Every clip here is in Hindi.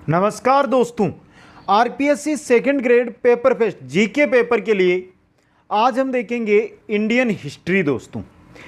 नमस्कार दोस्तों, RPSC second grade paper fest GK paper के लिए आज हम देखेंगे इंडियन हिस्ट्री। दोस्तों,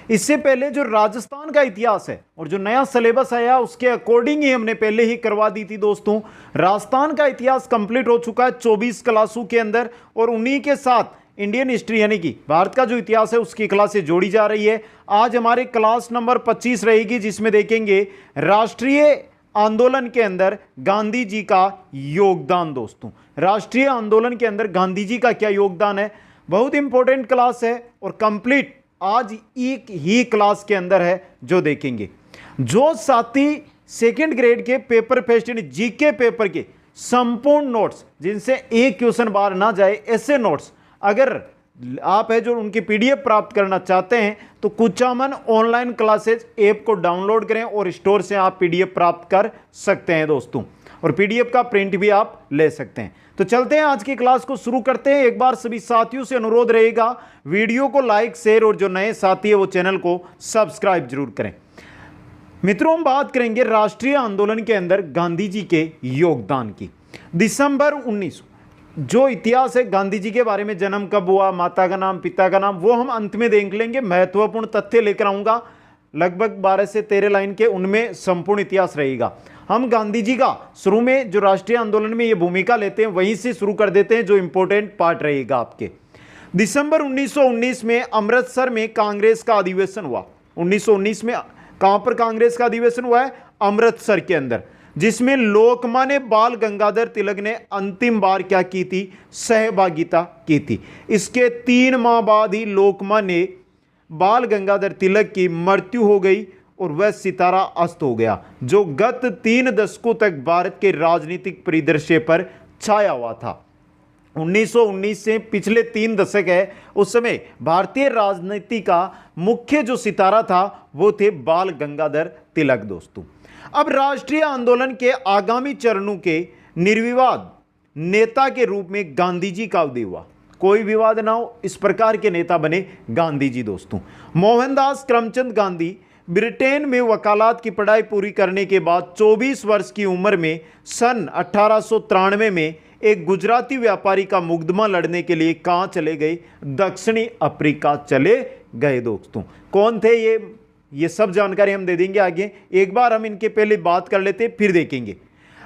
इससे पहले जो राजस्थान का इतिहास है और जो नया सिलेबस आया उसके अकॉर्डिंग ही हमने पहले ही करवा दी थी। दोस्तों, राजस्थान का इतिहास कंप्लीट हो चुका है 24 क्लासों के अंदर और उन्हीं के साथ इंडियन हिस्ट्री यानी कि भारत का जो इतिहास है उसकी क्लासें जोड़ी जा रही है। आज हमारे क्लास नंबर 25 रहेगी जिसमें देखेंगे राष्ट्रीय आंदोलन के अंदर गांधी जी का योगदान। दोस्तों, राष्ट्रीय आंदोलन के अंदर गांधी जी का क्या योगदान है, बहुत इंपॉर्टेंट क्लास है और कंप्लीट आज एक ही क्लास के अंदर है जो देखेंगे। जो साथी सेकंड ग्रेड के पेपर फेस्ट यानी जीके पेपर के संपूर्ण नोट्स जिनसे एक क्वेश्चन बाहर ना जाए, ऐसे नोट्स अगर आप है जो उनकी पीडीएफ प्राप्त करना चाहते हैं तो कुचामन ऑनलाइन क्लासेज ऐप को डाउनलोड करें और स्टोर से आप पीडीएफ प्राप्त कर सकते हैं। दोस्तों, और पीडीएफ का प्रिंट भी आप ले सकते हैं। तो चलते हैं, आज की क्लास को शुरू करते हैं। एक बार सभी साथियों से अनुरोध रहेगा, वीडियो को लाइक शेयर और जो नए साथी है वो चैनल को सब्सक्राइब जरूर करें। मित्रों, हम बात करेंगे राष्ट्रीय आंदोलन के अंदर गांधी जी के योगदान की। दिसंबर 19, जो इतिहास है गांधी जी के बारे में, जन्म कब हुआ, माता का नाम, पिता का नाम, वो हम अंत में देख लेंगे। महत्वपूर्ण तथ्य लेकर आऊंगा लगभग 12 से 13 लाइन के, उनमें संपूर्ण इतिहास रहेगा। हम गांधी जी का शुरू में जो राष्ट्रीय आंदोलन में ये भूमिका लेते हैं वहीं से शुरू कर देते हैं, जो इंपॉर्टेंट पार्ट रहेगा आपके। दिसंबर 1919 में अमृतसर में कांग्रेस का अधिवेशन हुआ। 1919 में कहां पर कांग्रेस का अधिवेशन हुआ है? अमृतसर के अंदर, जिसमें लोकमान्य बाल गंगाधर तिलक ने अंतिम बार क्या की थी? सहभागिता की थी। इसके 3 माह बाद ही लोकमान्य बाल गंगाधर तिलक की मृत्यु हो गई और वह सितारा अस्त हो गया जो गत 3 दशकों तक भारत के राजनीतिक परिदृश्य पर छाया हुआ था। 1919 से पिछले 3 दशक है, उस समय भारतीय राजनीति का मुख्य जो सितारा था वो थे बाल गंगाधर तिलक। दोस्तों, अब राष्ट्रीय आंदोलन के आगामी चरणों के निर्विवाद नेता के रूप में गांधी जी का उदय हुआ। कोई विवाद ना हो, इस प्रकार के नेता बने गांधी जी। दोस्तों, मोहनदास करमचंद गांधी ब्रिटेन में वकालत की पढ़ाई पूरी करने के बाद 24 वर्ष की उम्र में सन 1893 में एक गुजराती व्यापारी का मुकदमा लड़ने के लिए कहां चले गए? दक्षिणी अफ्रीका चले गए। दोस्तों, कौन थे ये सब जानकारी हम दे देंगे आगे। एक बार हम इनके पहले बात कर लेते हैं फिर देखेंगे।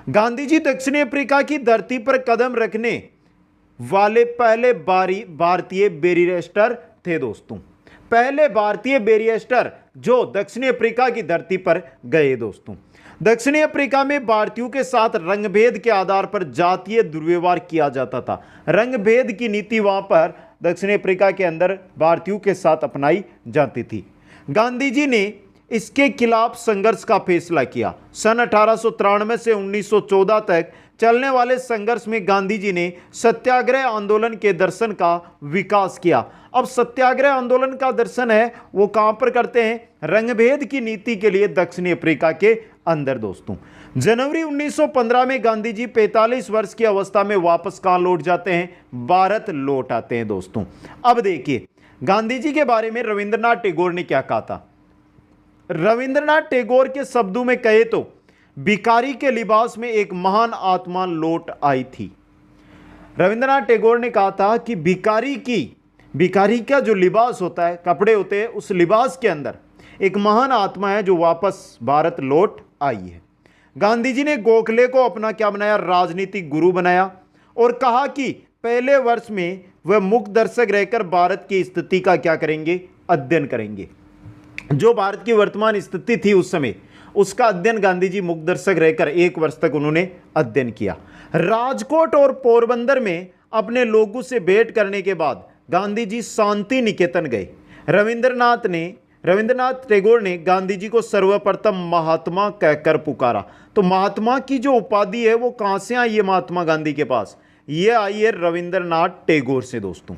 गांधी जी दक्षिणी अफ्रीका की धरती पर कदम रखने वाले पहले भारतीय बैरिस्टर थे। दोस्तों, पहले भारतीय बैरिस्टर जो दक्षिणी अफ्रीका की धरती पर गए। दोस्तों, दक्षिणी अफ्रीका में भारतीयों के साथ रंगभेद के आधार पर जातीय दुर्व्यवहार किया जाता था। रंगभेद की नीति वहां पर दक्षिणी अफ्रीका के अंदर भारतीयों के साथ अपनाई जाती थी। गांधी जी ने इसके खिलाफ संघर्ष का फैसला किया। सन 1893 से 1914 तक चलने वाले संघर्ष में गांधी जी ने सत्याग्रह आंदोलन के दर्शन का विकास किया। अब सत्याग्रह आंदोलन का दर्शन है वो कहां पर करते हैं? रंगभेद की नीति के लिए दक्षिणी अफ्रीका के अंदर। दोस्तों, जनवरी 1915 में गांधी जी 45 वर्ष की अवस्था में वापस कहां लौट जाते हैं? भारत लौट आते हैं। दोस्तों, अब देखिए गांधी जी के बारे में रविंद्रनाथ टैगोर ने क्या कहा था। रविंद्रनाथ टैगोर के शब्दों में कहे तो भिखारी के लिबास में एक महान आत्मा लौट आई थी। रविंद्रनाथ टैगोर ने कहा था कि भिखारी का जो लिबास होता है, कपड़े होते हैं, उस लिबास के अंदर एक महान आत्मा है जो वापस भारत लौट आई है। गांधी जी ने गोखले को अपना क्या बनाया? राजनीतिक गुरु बनाया और कहा कि पहले वर्ष में वह मुख्य दर्शक रहकर भारत की स्थिति का क्या करेंगे? अध्ययन करेंगे। जो भारत की वर्तमान स्थिति थी उस समय, उसका अध्ययन गांधी जी मुख्य दर्शक रहकर 1 वर्ष तक उन्होंने अध्ययन किया। राजकोट और पोरबंदर में अपने लोगों से भेंट करने के बाद गांधी जी शांति निकेतन गए। रविंद्रनाथ टैगोर ने गांधी जी को सर्वप्रथम महात्मा कहकर पुकारा। तो महात्मा की जो उपाधि है वो कहां से आई है महात्मा गांधी के पास? ये आई है रविंद्रनाथ टैगोर से। दोस्तों,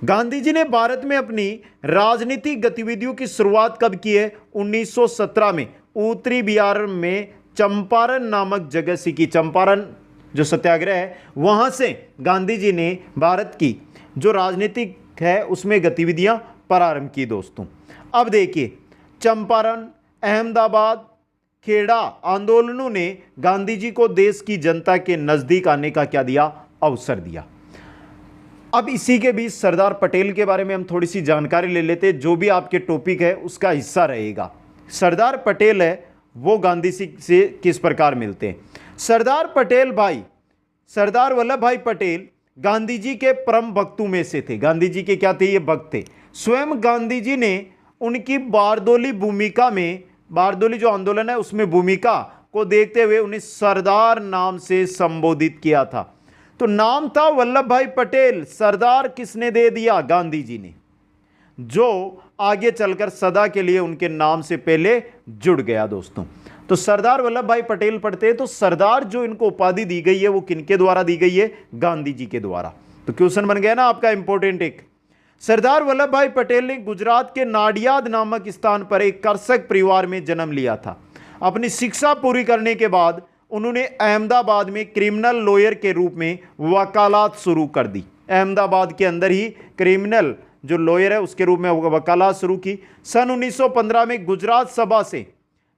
गांधी जी ने भारत में अपनी राजनीतिक गतिविधियों की शुरुआत कब की है? 1917 में उत्तरी बिहार में चंपारण नामक जगह से की। चंपारण जो सत्याग्रह है वहां से गांधी जी ने भारत की जो राजनीतिक है उसमें गतिविधियां प्रारंभ की। दोस्तों, अब देखिए चंपारण, अहमदाबाद, खेड़ा आंदोलनों ने गांधी जी को देश की जनता के नजदीक आने का क्या दिया, अवसर दिया। अब इसी के बीच सरदार पटेल के बारे में हम थोड़ी सी जानकारी ले लेते हैं, जो भी आपके टॉपिक है उसका हिस्सा रहेगा। सरदार पटेल है वो गांधी जी से किस प्रकार मिलते हैं। सरदार पटेल भाई, सरदार वल्लभ भाई पटेल गांधी जी के परम भक्तों में से थे। गांधी जी के क्या थे, ये भक्त थे। स्वयं गांधी जी ने उनकी बारदोली भूमिका में, बारदोली जो आंदोलन है उसमें भूमिका को देखते हुए उन्हें सरदार नाम से संबोधित किया था। तो नाम था वल्लभ भाई पटेल, सरदार किसने दे दिया, गांधी जी ने, जो आगे चलकर सदा के लिए उनके नाम से पहले जुड़ गया दोस्तों। तो सरदार वल्लभ भाई पटेल पढ़ते हैं तो सरदार जो इनको उपाधि दी गई है वो किनके द्वारा दी गई है, गांधी जी के द्वारा। तो क्वेश्चन बन गया ना आपका इंपॉर्टेंट एक। सरदार वल्लभ भाई पटेल ने गुजरात के नाडियाद नामक स्थान पर एक कर्षक परिवार में जन्म लिया था। अपनी शिक्षा पूरी करने के बाद उन्होंने अहमदाबाद में क्रिमिनल लॉयर के रूप में वकालत शुरू कर दी। अहमदाबाद के अंदर ही क्रिमिनल जो लॉयर है उसके रूप में वकालत शुरू की। सन 1915 में गुजरात सभा से,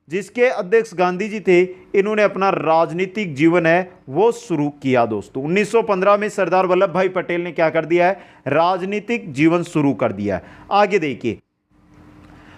जिसके अध्यक्ष गांधी जी थे, इन्होंने अपना राजनीतिक जीवन है वो शुरू किया दोस्तों। 1915 में सरदार वल्लभ भाई पटेल ने क्या कर दिया है, राजनीतिक जीवन शुरू कर दिया है। आगे देखिए,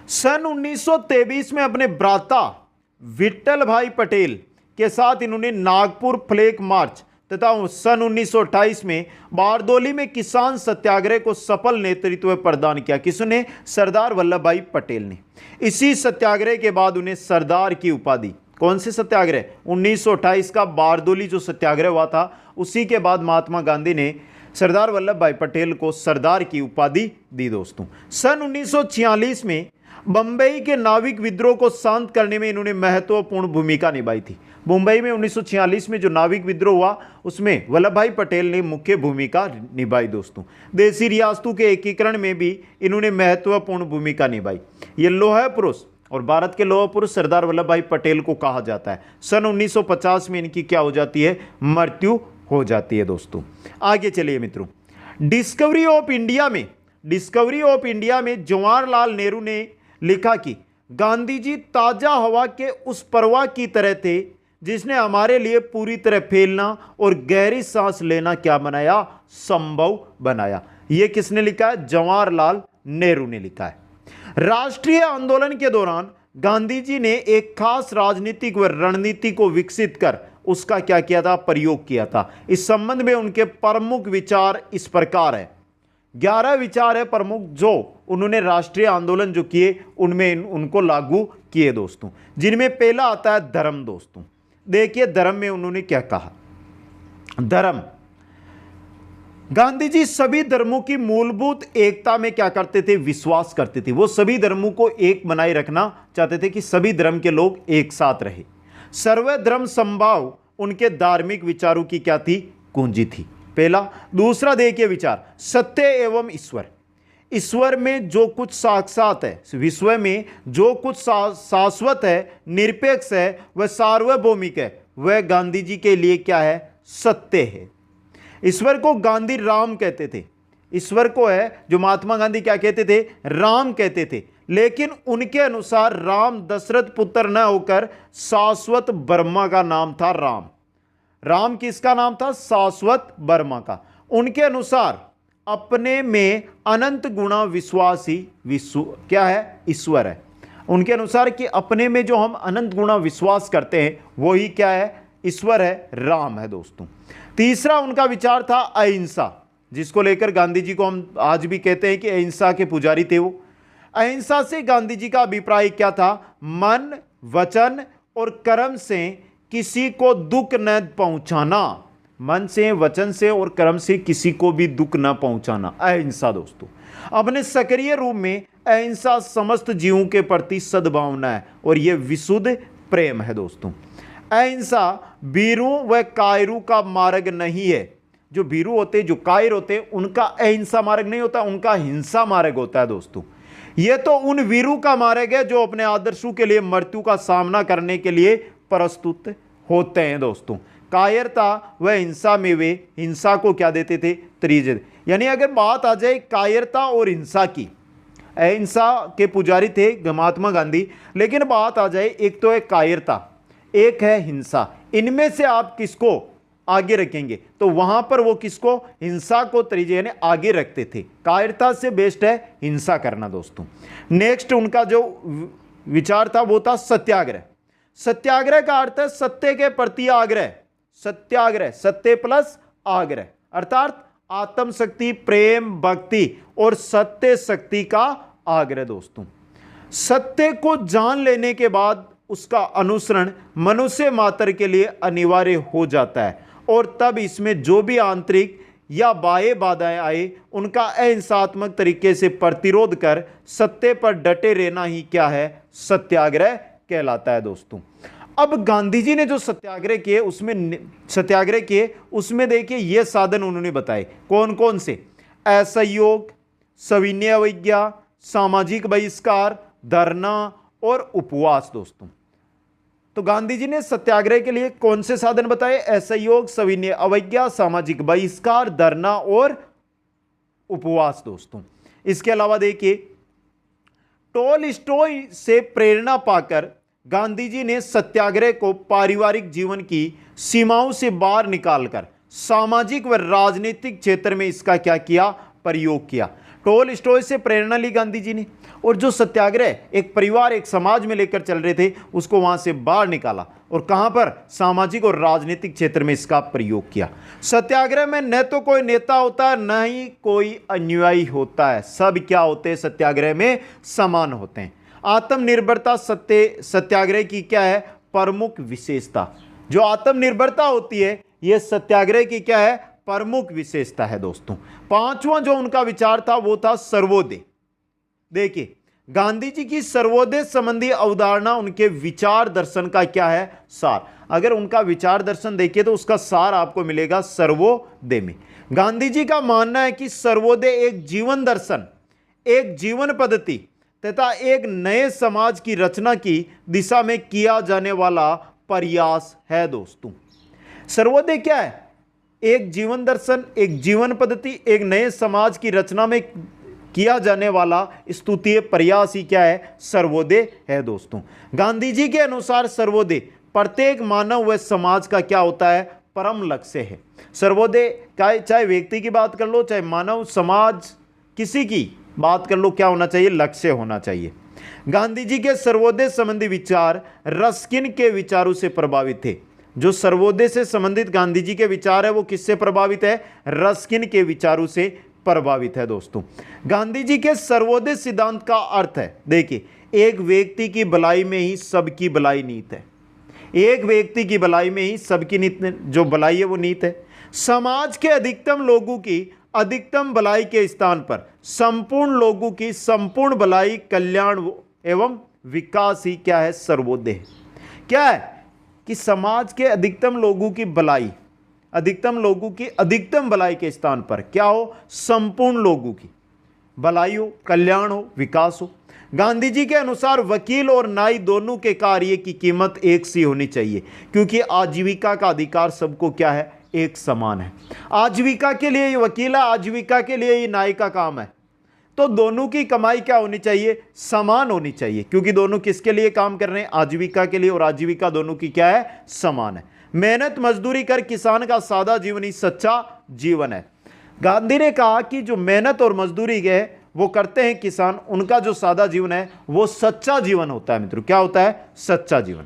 सन 1923 में अपने भ्राता विट्ठल भाई पटेल के साथ इन्होंने नागपुर फ्लैग मार्च तथा सन 1928 में बारदोली में किसान सत्याग्रह को सफल नेतृत्व प्रदान किया। किसने, सरदार वल्लभ भाई पटेल ने। इसी सत्याग्रह के बाद उन्हें सरदार की उपाधि, कौन से सत्याग्रह, 1928 का बारदोली जो सत्याग्रह हुआ था, उसी के बाद महात्मा गांधी ने सरदार वल्लभ भाई पटेल को सरदार की उपाधि दी दोस्तों। सन 1946 में बंबई के नाविक विद्रोह को शांत करने में इन्होंने महत्वपूर्ण भूमिका निभाई थी। मुंबई में 1946 में जो नाविक विद्रोह हुआ उसमें वल्लभ भाई पटेल ने मुख्य भूमिका निभाई दोस्तों। देसी रियासतों के एकीकरण में भी इन्होंने महत्वपूर्ण भूमिका निभाई। ये लौह पुरुष और भारत के लौह पुरुष सरदार वल्लभ भाई पटेल को कहा जाता है। सन 1950 में इनकी क्या हो जाती है, मृत्यु हो जाती है दोस्तों। आगे चलिए मित्रों, डिस्कवरी ऑफ इंडिया में, डिस्कवरी ऑफ इंडिया में जवाहरलाल नेहरू ने लिखा कि गांधी जी ताजा हवा के उस प्रवाह की तरह थे जिसने हमारे लिए पूरी तरह फैलना और गहरी सांस लेना क्या बनाया, संभव बनाया। यह किसने लिखा है, जवाहरलाल नेहरू ने लिखा है। राष्ट्रीय आंदोलन के दौरान गांधी जी ने एक खास राजनीतिक व रणनीति को विकसित कर उसका क्या किया था, प्रयोग किया था। इस संबंध में उनके प्रमुख विचार इस प्रकार है। 11 विचार है प्रमुख जो उन्होंने राष्ट्रीय आंदोलन जो किए उनमें उनको लागू किए दोस्तों, जिनमें पहला आता है धर्म दोस्तों। देखिए धर्म में उन्होंने क्या कहा। धर्म, गांधी जी सभी धर्मों की मूलभूत एकता में क्या करते थे, विश्वास करते थे। वो सभी धर्मों को एक बनाए रखना चाहते थे कि सभी धर्म के लोग एक साथ रहे। सर्वधर्म समभाव उनके धार्मिक विचारों की क्या थी, कुंजी थी, पहला। दूसरा देखिए विचार, सत्य एवं ईश्वर। ईश्वर में जो कुछ साक्षात है, विश्व में जो कुछ शाश्वत है, निरपेक्ष है, वह सार्वभौमिक है, वह गांधी जी के लिए क्या है, सत्य है। ईश्वर को गांधी राम कहते थे। ईश्वर को है जो महात्मा गांधी क्या कहते थे, राम कहते थे। लेकिन उनके अनुसार राम दशरथ पुत्र न होकर शाश्वत ब्रह्मा का नाम था राम। राम किसका नाम था, शाश्वत ब्रह्मा का। उनके अनुसार अपने में अनंत गुणा विश्वासी विश्व क्या है, ईश्वर है। उनके अनुसार कि अपने में जो हम अनंत गुणा विश्वास करते हैं वही क्या है, ईश्वर है, राम है दोस्तों। तीसरा उनका विचार था अहिंसा, जिसको लेकर गांधी जी को हम आज भी कहते हैं कि अहिंसा के पुजारी थे वो। अहिंसा से गांधी जी का अभिप्राय क्या था, मन, वचन और कर्म से किसी को दुख न पहुंचाना। मन से, वचन से और कर्म से किसी को भी दुख न पहुंचाना, अहिंसा दोस्तों। अपने सक्रिय रूप में अहिंसा समस्त जीवों के प्रति सद्भावना है और यह विशुद्ध प्रेम है दोस्तों। अहिंसा वीरों व कायरों का मार्ग नहीं है। जो वीरू होते, जो कायर होते, उनका अहिंसा मार्ग नहीं होता, उनका हिंसा मार्ग होता है दोस्तों। यह तो उन वीरों का मार्ग है जो अपने आदर्शों के लिए मृत्यु का सामना करने के लिए प्रस्तुत होते हैं दोस्तों। कायरता व हिंसा में वे हिंसा को क्या देते थे, तरजीह। यानी अगर बात आ जाए कायरता और हिंसा की, अहिंसा के पुजारी थे महात्मा गांधी। लेकिन बात आ जाए, एक तो है कायरता, एक है हिंसा, इनमें से आप किसको आगे रखेंगे? तो वहां पर वो किसको? हिंसा को तरजीह यानी आगे रखते थे। कायरता से बेस्ट है हिंसा करना दोस्तों। नेक्स्ट उनका जो विचार था वो था सत्याग्रह। सत्याग्रह का अर्थ है सत्य के प्रति आग्रह। सत्याग्रह, सत्य प्लस आग्रह, अर्थात आत्मशक्ति, प्रेम, भक्ति और सत्य शक्ति का आग्रह दोस्तों। सत्य को जान लेने के बाद उसका अनुसरण मनुष्य मात्र के लिए अनिवार्य हो जाता है, और तब इसमें जो भी आंतरिक या बाह्य बाधाएं आए उनका अहिंसात्मक तरीके से प्रतिरोध कर सत्य पर डटे रहना ही क्या है? सत्याग्रह कहलाता है दोस्तों। अब गांधी जी ने जो सत्याग्रह किए उसमें देखिए ये साधन उन्होंने बताए। कौन कौन से? असहयोग, सविनय अवज्ञा, सामाजिक बहिष्कार, धरना और उपवास दोस्तों। तो गांधी जी ने सत्याग्रह के लिए कौन से साधन बताए? असहयोग, सविनय अवज्ञा, सामाजिक बहिष्कार, धरना और उपवास दोस्तों। इसके अलावा देखिए टॉलस्टॉय से प्रेरणा पाकर गांधी जी ने सत्याग्रह को पारिवारिक जीवन की सीमाओं से बाहर निकालकर सामाजिक व राजनीतिक क्षेत्र में इसका क्या किया? प्रयोग किया। टॉलस्टॉय से प्रेरणा ली गांधी जी ने, और जो सत्याग्रह एक परिवार, एक समाज में लेकर चल रहे थे उसको वहां से बाहर निकाला, और कहां पर? सामाजिक और राजनीतिक क्षेत्र में इसका प्रयोग किया। सत्याग्रह में न तो कोई नेता होता है, न ही कोई अनुयायी होता है। सब क्या होते हैं? सत्याग्रह में समान होते हैं। आत्मनिर्भरता सत्याग्रह की क्या है? प्रमुख विशेषता। जो आत्मनिर्भरता होती है यह सत्याग्रह की क्या है? प्रमुख विशेषता है दोस्तों। पांचवां जो उनका विचार था वो था सर्वोदय। देखिए गांधी जी की सर्वोदय संबंधी अवधारणा उनके विचार दर्शन का क्या है? सार। अगर उनका विचार दर्शन देखिए तो उसका सार आपको मिलेगा सर्वोदय में। गांधी जी का मानना है कि सर्वोदय एक जीवन दर्शन, एक जीवन पद्धति तथा एक नए समाज की रचना की दिशा में किया जाने वाला प्रयास है दोस्तों। सर्वोदय क्या है? एक जीवन दर्शन, एक जीवन पद्धति, एक नए समाज की रचना में किया जाने वाला स्तुतीय प्रयास ही क्या है? सर्वोदय है दोस्तों। गांधी जी के अनुसार सर्वोदय प्रत्येक मानव व समाज का क्या होता है? परम लक्ष्य है। सर्वोदय का चाहे व्यक्ति की बात कर लो, चाहे मानव, समाज, किसी की बात कर लो, क्या होना चाहिए? लक्ष्य होना चाहिए। गांधी जी के सर्वोदय संबंधी विचार रस्किन के विचारों से प्रभावित थे। जो सर्वोदय से संबंधित गांधी जी के विचार है वो किससे प्रभावित है? रस्किन के विचारों से प्रभावित है दोस्तों। गांधी जी के सर्वोदय सिद्धांत का अर्थ है, देखिए, एक व्यक्ति की भलाई में ही सबकी भलाई नीत है। एक व्यक्ति की भलाई में ही सबकी नीत, जो भलाई है वो नीत है। समाज के अधिकतम लोगों की अधिकतम भलाई के स्थान पर संपूर्ण लोगों की संपूर्ण भलाई, कल्याण एवं विकास ही क्या है? सर्वोदय। क्या है कि समाज के अधिकतम लोगों की भलाई, अधिकतम लोगों की अधिकतम भलाई के स्थान पर क्या हो? संपूर्ण लोगों की भलाई हो, कल्याण हो, विकास हो। गांधी जी के अनुसार वकील और नाई दोनों के कार्य की कीमत एक सी होनी चाहिए, क्योंकि आजीविका का अधिकार सबको क्या है? एक समान है। आजीविका के लिए ये वकील है, आजीविका के लिए ये नाई का काम है, तो दोनों की कमाई क्या होनी चाहिए? समान होनी चाहिए, क्योंकि दोनों किसके लिए काम कर रहे हैं? आजीविका के लिए, और आजीविका दोनों की क्या है? समान है। मेहनत मजदूरी कर किसान का सादा जीवन ही सच्चा जीवन है। गांधी ने कहा कि जो मेहनत और मजदूरी है वो करते हैं किसान, उनका जो सादा जीवन है वो सच्चा जीवन होता है मित्रों। क्या होता है? सच्चा जीवन।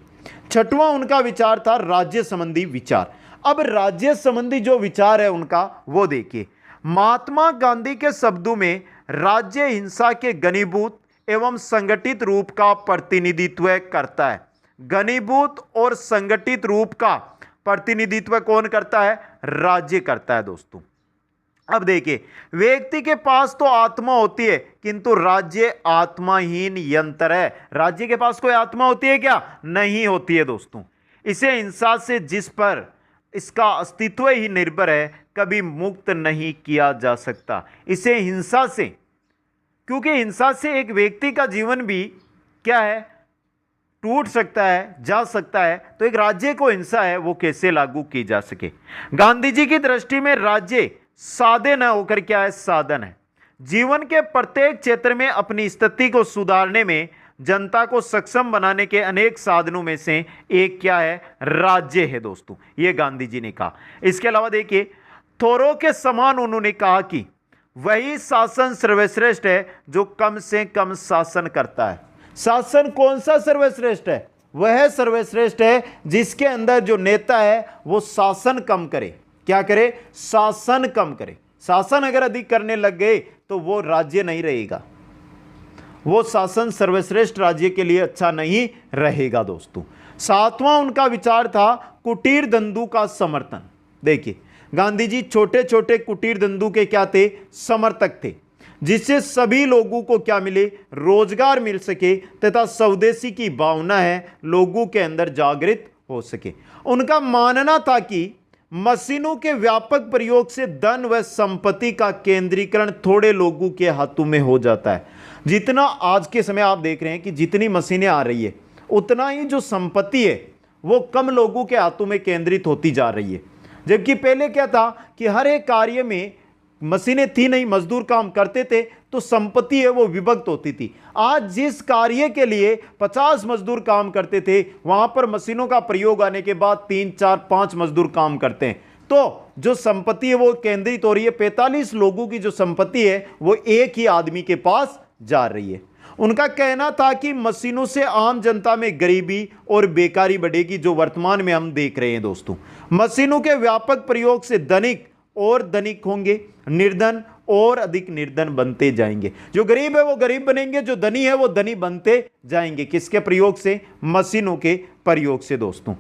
छठवां उनका विचार था राज्य संबंधी विचार। अब राज्य संबंधी जो विचार है उनका वो देखिए। महात्मा गांधी के शब्दों में राज्य हिंसा के घनीभूत एवं संगठित रूप का प्रतिनिधित्व करता है। घनीभूत और संगठित रूप का प्रतिनिधित्व कौन करता है? राज्य करता है दोस्तों। अब देखिए, व्यक्ति के पास तो आत्मा होती है किंतु राज्य आत्माहीन यंत्र है। राज्य के पास कोई आत्मा होती है क्या? नहीं होती है दोस्तों। इसे हिंसा से, जिस पर इसका अस्तित्व ही निर्भर है, कभी मुक्त नहीं किया जा सकता। इसे हिंसा से, क्योंकि हिंसा से एक व्यक्ति का जीवन भी क्या है? टूट सकता है, जा सकता है। तो एक राज्य को हिंसा है वो कैसे लागू की जा सके? गांधी जी की दृष्टि में राज्य साधे न होकर क्या है? साधन है। जीवन के प्रत्येक क्षेत्र में अपनी स्थिति को सुधारने में जनता को सक्षम बनाने के अनेक साधनों में से एक क्या है? राज्य है दोस्तों, ये गांधी जी ने कहा। इसके अलावा देखिए, थोरो के समान उन्होंने कहा कि वही शासन सर्वश्रेष्ठ है जो कम से कम शासन करता है। शासन कौन सा सर्वश्रेष्ठ है? वह सर्वश्रेष्ठ है जिसके अंदर जो नेता है वो शासन कम करे। क्या करे? शासन कम करे। शासन अगर अधिक करने लग गए तो वो राज्य नहीं रहेगा, वो शासन सर्वश्रेष्ठ राज्य के लिए अच्छा नहीं रहेगा दोस्तों। सातवां उनका विचार था कुटीर धंधों का समर्थन। देखिए, गांधी जी छोटे छोटे कुटीर धंधों के क्या थे? समर्थक थे, जिससे सभी लोगों को क्या मिले? रोजगार मिल सके तथा स्वदेशी की भावना है लोगों के अंदर जागृत हो सके। उनका मानना था कि मशीनों के व्यापक प्रयोग से धन व संपत्ति का केंद्रीकरण थोड़े लोगों के हाथों में हो जाता है। जितना आज के समय आप देख रहे हैं कि जितनी मशीनें आ रही है, उतना ही जो संपत्ति है वो कम लोगों के हाथों में केंद्रित होती जा रही है। जबकि पहले क्या था कि हर एक कार्य में मशीनें थी नहीं, मजदूर काम करते थे, तो संपत्ति है वो विभक्त होती थी। आज जिस कार्य के लिए 50 मजदूर काम करते थे, वहां पर मशीनों का प्रयोग आने के बाद 3, 4, 5 मजदूर काम करते हैं, तो जो संपत्ति है वो केंद्रित हो रही है। 45 लोगों की जो संपत्ति है वो एक ही आदमी के पास जा रही है। उनका कहना था कि मशीनों से आम जनता में गरीबी और बेकारी बढ़ेगी, जो वर्तमान में हम देख रहे हैं दोस्तों। मशीनों के व्यापक प्रयोग से धनिक और धनिक होंगे, निर्धन और अधिक निर्धन बनते जाएंगे। जो गरीब है वो गरीब बनेंगे, जो धनी है वो धनी बनते जाएंगे। किसके प्रयोग से? मशीनों के प्रयोग से दोस्तों।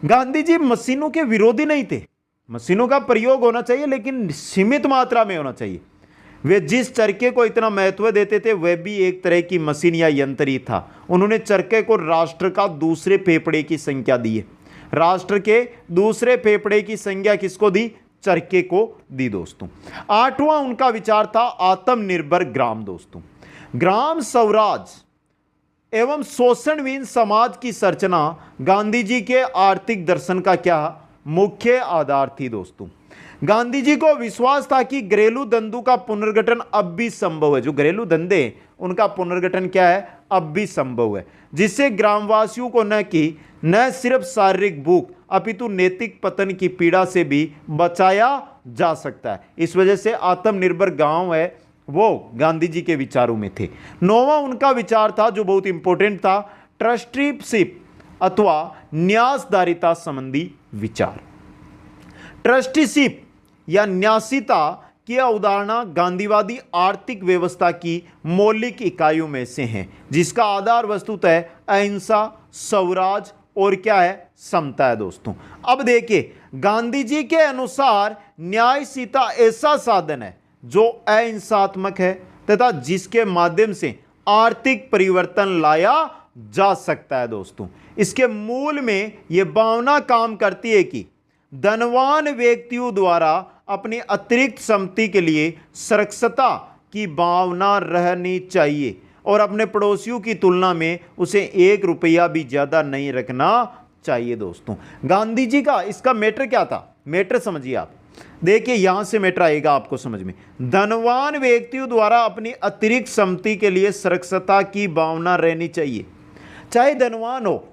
गांधी जी मशीनों के विरोधी नहीं थे। मशीनों का प्रयोग होना चाहिए लेकिन सीमित मात्रा में होना चाहिए। वे जिस चरखे को इतना महत्व देते थे वह भी एक तरह की मशीन या यंत्र ही था। उन्होंने चरखे को राष्ट्र का दूसरे फेफड़े की संख्या दी है। राष्ट्र के दूसरे फेफड़े की संख्या किसको दी? चरखे को दी दोस्तों। आठवां उनका विचार था आत्मनिर्भर ग्राम दोस्तों। ग्राम स्वराज एवं शोषणविहीन समाज की संरचना गांधी जी के आर्थिक दर्शन का क्या मुख्य आधार थी दोस्तों। गांधी जी को विश्वास था कि घरेलू धंधों का पुनर्गठन अब भी संभव है। जो घरेलू धंधे हैं उनका पुनर्गठन क्या है? अब भी संभव है, जिससे ग्रामवासियों को न सिर्फ शारीरिक भूख अपितु नैतिक पतन की पीड़ा से भी बचाया जा सकता है। इस वजह से आत्मनिर्भर गांव है वो गांधी जी के विचारों में थे। नौवां उनका विचार था जो बहुत इंपॉर्टेंट था, ट्रस्टीशिप अथवा न्यासदारिता संबंधी विचार। ट्रस्टीशिप या न्यासिता की अवधारणा गांधीवादी आर्थिक व्यवस्था की मौलिक इकाइयों में से है, जिसका आधार वस्तुतः अहिंसा, स्वराज और क्या है? समता है दोस्तों। अब देखिए, गांधी जी के अनुसार न्यायशीलता ऐसा साधन है जो अहिंसात्मक है तथा जिसके माध्यम से आर्थिक परिवर्तन लाया जा सकता है दोस्तों। इसके मूल में यह भावना काम करती है कि धनवान व्यक्तियों द्वारा अपनी अतिरिक्त संपत्ति के लिए सुरक्षितता की भावना रहनी चाहिए और अपने पड़ोसियों की तुलना में उसे 1 रुपया भी ज्यादा नहीं रखना चाहिए दोस्तों। गांधी जी का इसका मैटर क्या था? मैटर समझिए आप। देखिए, यहां से मैटर आएगा आपको समझ में। धनवान व्यक्तियों द्वारा अपनी अतिरिक्त संपत्ति के लिए सुरक्षितता की भावना रहनी चाहिए। चाहे धनवान हो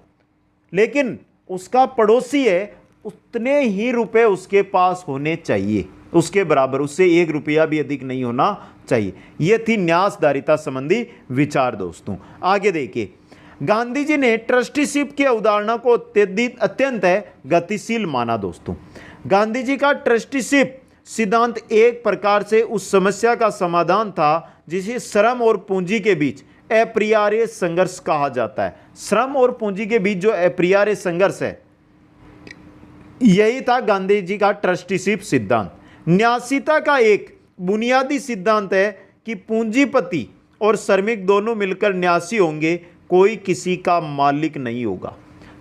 लेकिन उसका पड़ोसी है, उतने ही रुपए उसके पास होने चाहिए, उसके बराबर, उससे 1 रुपया भी अधिक नहीं होना चाहिए। यह थी न्यासदारिता संबंधी विचार दोस्तों। आगे देखिए, गांधी जी ने ट्रस्टीशिप की अवधारणा को अत्यंत गतिशील माना दोस्तों। गांधी जी का ट्रस्टीशिप सिद्धांत एक प्रकार से उस समस्या का समाधान था जिसे श्रम और पूंजी के बीच अपरिहार्य संघर्ष कहा जाता है। श्रम और पूंजी के बीच जो अपरिहार्य संघर्ष है, यही था गांधी जी का ट्रस्टीशिप सिद्धांत। न्यासिता का एक बुनियादी सिद्धांत है कि पूंजीपति और श्रमिक दोनों मिलकर न्यासी होंगे, कोई किसी का मालिक नहीं होगा।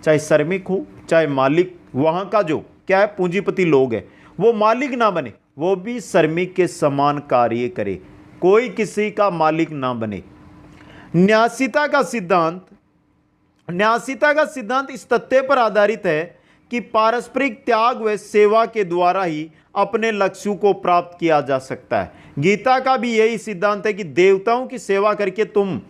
चाहे श्रमिक हो चाहे मालिक, वहां का जो क्या है पूंजीपति लोग है वो मालिक ना बने, वो भी श्रमिक के समान कार्य करे, कोई किसी का मालिक ना बने। न्यासिता का सिद्धांत इस तथ्य पर आधारित है कि पारस्परिक त्याग व सेवा के द्वारा ही अपने लक्ष्यों को प्राप्त किया जा सकता है। गीता का भी यही सिद्धांत है कि देवताओं की सेवा करके तुम